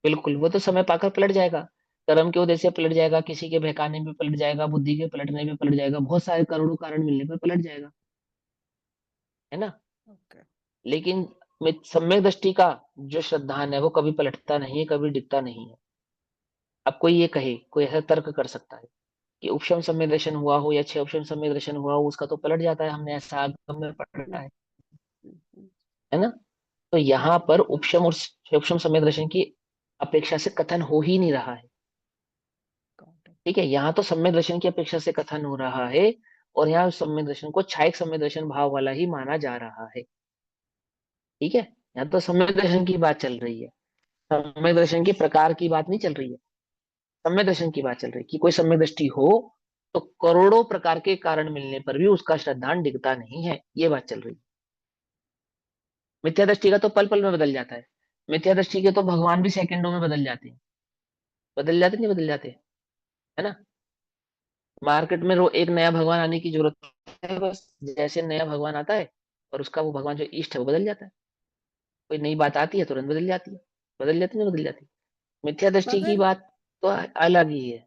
बिल्कुल, वो तो समय पाकर पलट जाएगा, कर्म के उदय से पलट जाएगा, किसी के बहकाने में पलट जाएगा, बुद्धि के पलटने में पलट जाएगा, बहुत सारे करोड़ों कारण मिलने पर पलट जाएगा, है ना। Okay. लेकिन सम्यक दृष्टि का जो श्रद्धान है वो कभी पलटता नहीं है, कभी डिगता नहीं है। अब कोई ये कहे, कोई ऐसा तर्क कर सकता है कि उपशम सम्यक दर्शन हुआ हो या छह उपशम सम्यक दर्शन हुआ हो, उसका तो पलट जाता है, हमने ऐसा आगम में पढ़ा है ना। तो यहाँ पर उपशम और छह उपशम सम्यक दर्शन की अपेक्षा से कथन हो ही नहीं रहा है। ठीक है, यहाँ तो सम्यक दर्शन की अपेक्षा से कथन हो रहा है और यहाँ सम्यक दर्शन को छायक सम्यक दर्शन भाव वाला ही माना जा रहा है। ठीक है, यहाँ तो सम्यक दर्शन की बात चल रही है, सम्यक दर्शन के प्रकार की बात नहीं चल रही है, सम्यक दर्शन की बात चल रही है कि कोई सम्यक दृष्टि हो तो करोड़ों प्रकार के कारण मिलने पर भी उसका श्रद्धान डिगता नहीं है, ये बात चल रही है। मिथ्या दृष्टि का तो पल पल में बदल जाता है, मिथ्या दृष्टि के तो भगवान भी सेकंडों में बदल जाते हैं, बदल जाते नहीं बदल जाते, है ना। मार्केट में एक नया भगवान आने की जरूरत है, बस जैसे नया भगवान आता है और उसका वो भगवान जो इष्ट है वो बदल जाता है, कोई नई बात आती है तुरंत बदल जाती है, बदल जाती नहीं बदल जाती। मिथ्या दृष्टि की मगर बात तो अलग ही है।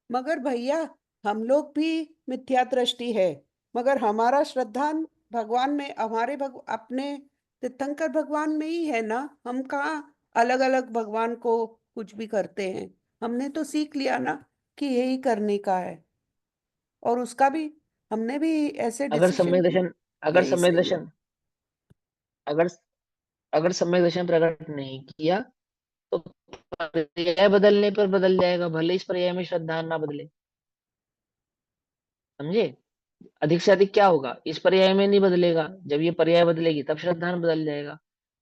मगर भैया हम लोग भी मिथ्या दृष्टि है, मगर हमारा श्रद्धान भगवान में हमारे अपने तीर्थंकर भगवान में ही है ना, हम कहाँ अलग अलग भगवान को कुछ भी करते हैं। हमने तो सीख लिया ना कि यही करने का है, और उसका भी हमने भी ऐसे अगर डिसीजन सम्यक किया, दर्शन अगर यही सम्यक सही है। दर्शन अगर अगर सम्यक दर्शन प्रकट नहीं किया तो पर्याय बदलने पर बदल जाएगा, भले इस पर्याय में श्रद्धा ना बदले। समझे? अधिक से अधिक क्या होगा, इस पर्याय में नहीं बदलेगा, जब ये पर्याय बदलेगी तब श्रद्धान बदल जाएगा।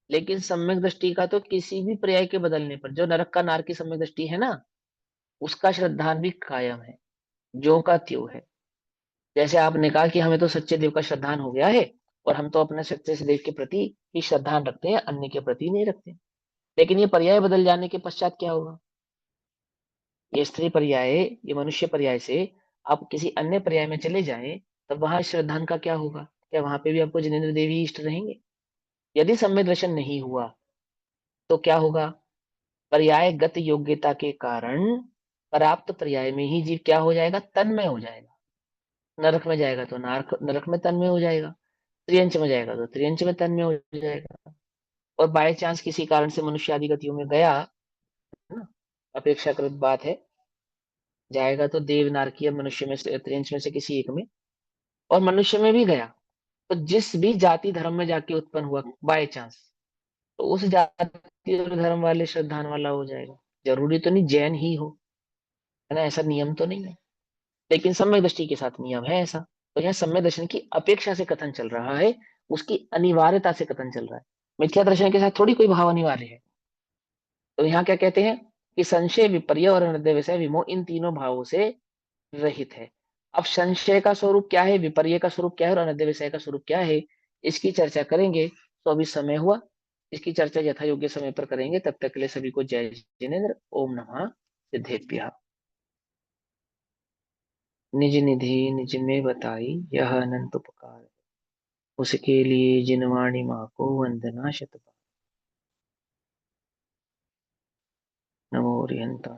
लेकिन सम्यक दृष्टि का तो किसी भी पर्याय के बदलने पर, जो नरक का नार की सम्यक दृष्टि है ना, उसका श्रद्धान भी कायम है, ज्यों का त्यों है। जैसे आपने कहा कि हमें तो सच्चे देव का श्रद्धान हो गया है, और हम तो अपने सच्चे से देव के प्रति ही श्रद्धान रखते हैं, अन्य के प्रति नहीं रखते। लेकिन ये पर्याय बदल जाने के पश्चात क्या होगा, ये स्त्री पर्याय, ये मनुष्य पर्याय से आप किसी अन्य पर्याय में चले जाएं, तब वहां श्रद्धान का क्या होगा? क्या वहां पे भी आपको जिनेन्द्र देवी इष्ट रहेंगे? यदि सम्यक दर्शन नहीं हुआ तो क्या होगा? पर्यायगत योग्यता के कारण प्राप्त पर्याय में ही जीव क्या हो जाएगा? तन्मय हो जाएगा। नरक में जाएगा तो नरक में तन्मय हो जाएगा, त्रियंच में जाएगा तो त्रियंच में तन्मय हो जाएगा। और बाय चांस किसी कारण से मनुष्य आदि गतियों में गया, है ना, अपेक्षाकृत बात है, जाएगा तो देव नारकीय मनुष्य में से, त्रियंच में से किसी एक में, और मनुष्य में भी गया, तो जिस भी जाति धर्म में जाके उत्पन्न हुआ बाय चांस, तो उस जाति और धर्म वाले श्रद्धान वाला हो जाएगा। जरूरी तो नहीं जैन ही हो, है ना, ऐसा नियम तो नहीं है, लेकिन सम्यक दृष्टि के साथ नियम है ऐसा। तो यहाँ सम्यक दर्शन की अपेक्षा से कथन चल रहा है, उसकी अनिवार्यता से कथन चल रहा है। मिथ्या दर्शन के साथ थोड़ी कोई भाव अनिवार्य है। तो यहाँ क्या कहते हैं कि संशय, विपर्य और हृदय विषय विमोह इन तीनों भावों से रहित है। अब संशय का स्वरूप क्या है, विपर्य का स्वरूप क्या है, और अनद्य विषय का स्वरूप क्या है, इसकी चर्चा करेंगे। तो अभी समय हुआ, इसकी चर्चा यथा योग्य समय पर करेंगे। तब तक के लिए सभी को जय जिनेन्द्र। ओम नमः सिद्धेभ्यः। निज निधि निज में बताई, यह अनंत उपकार है, उसके लिए जिनवाणी माँ को वंदना शतबार। नमो रिहंताण।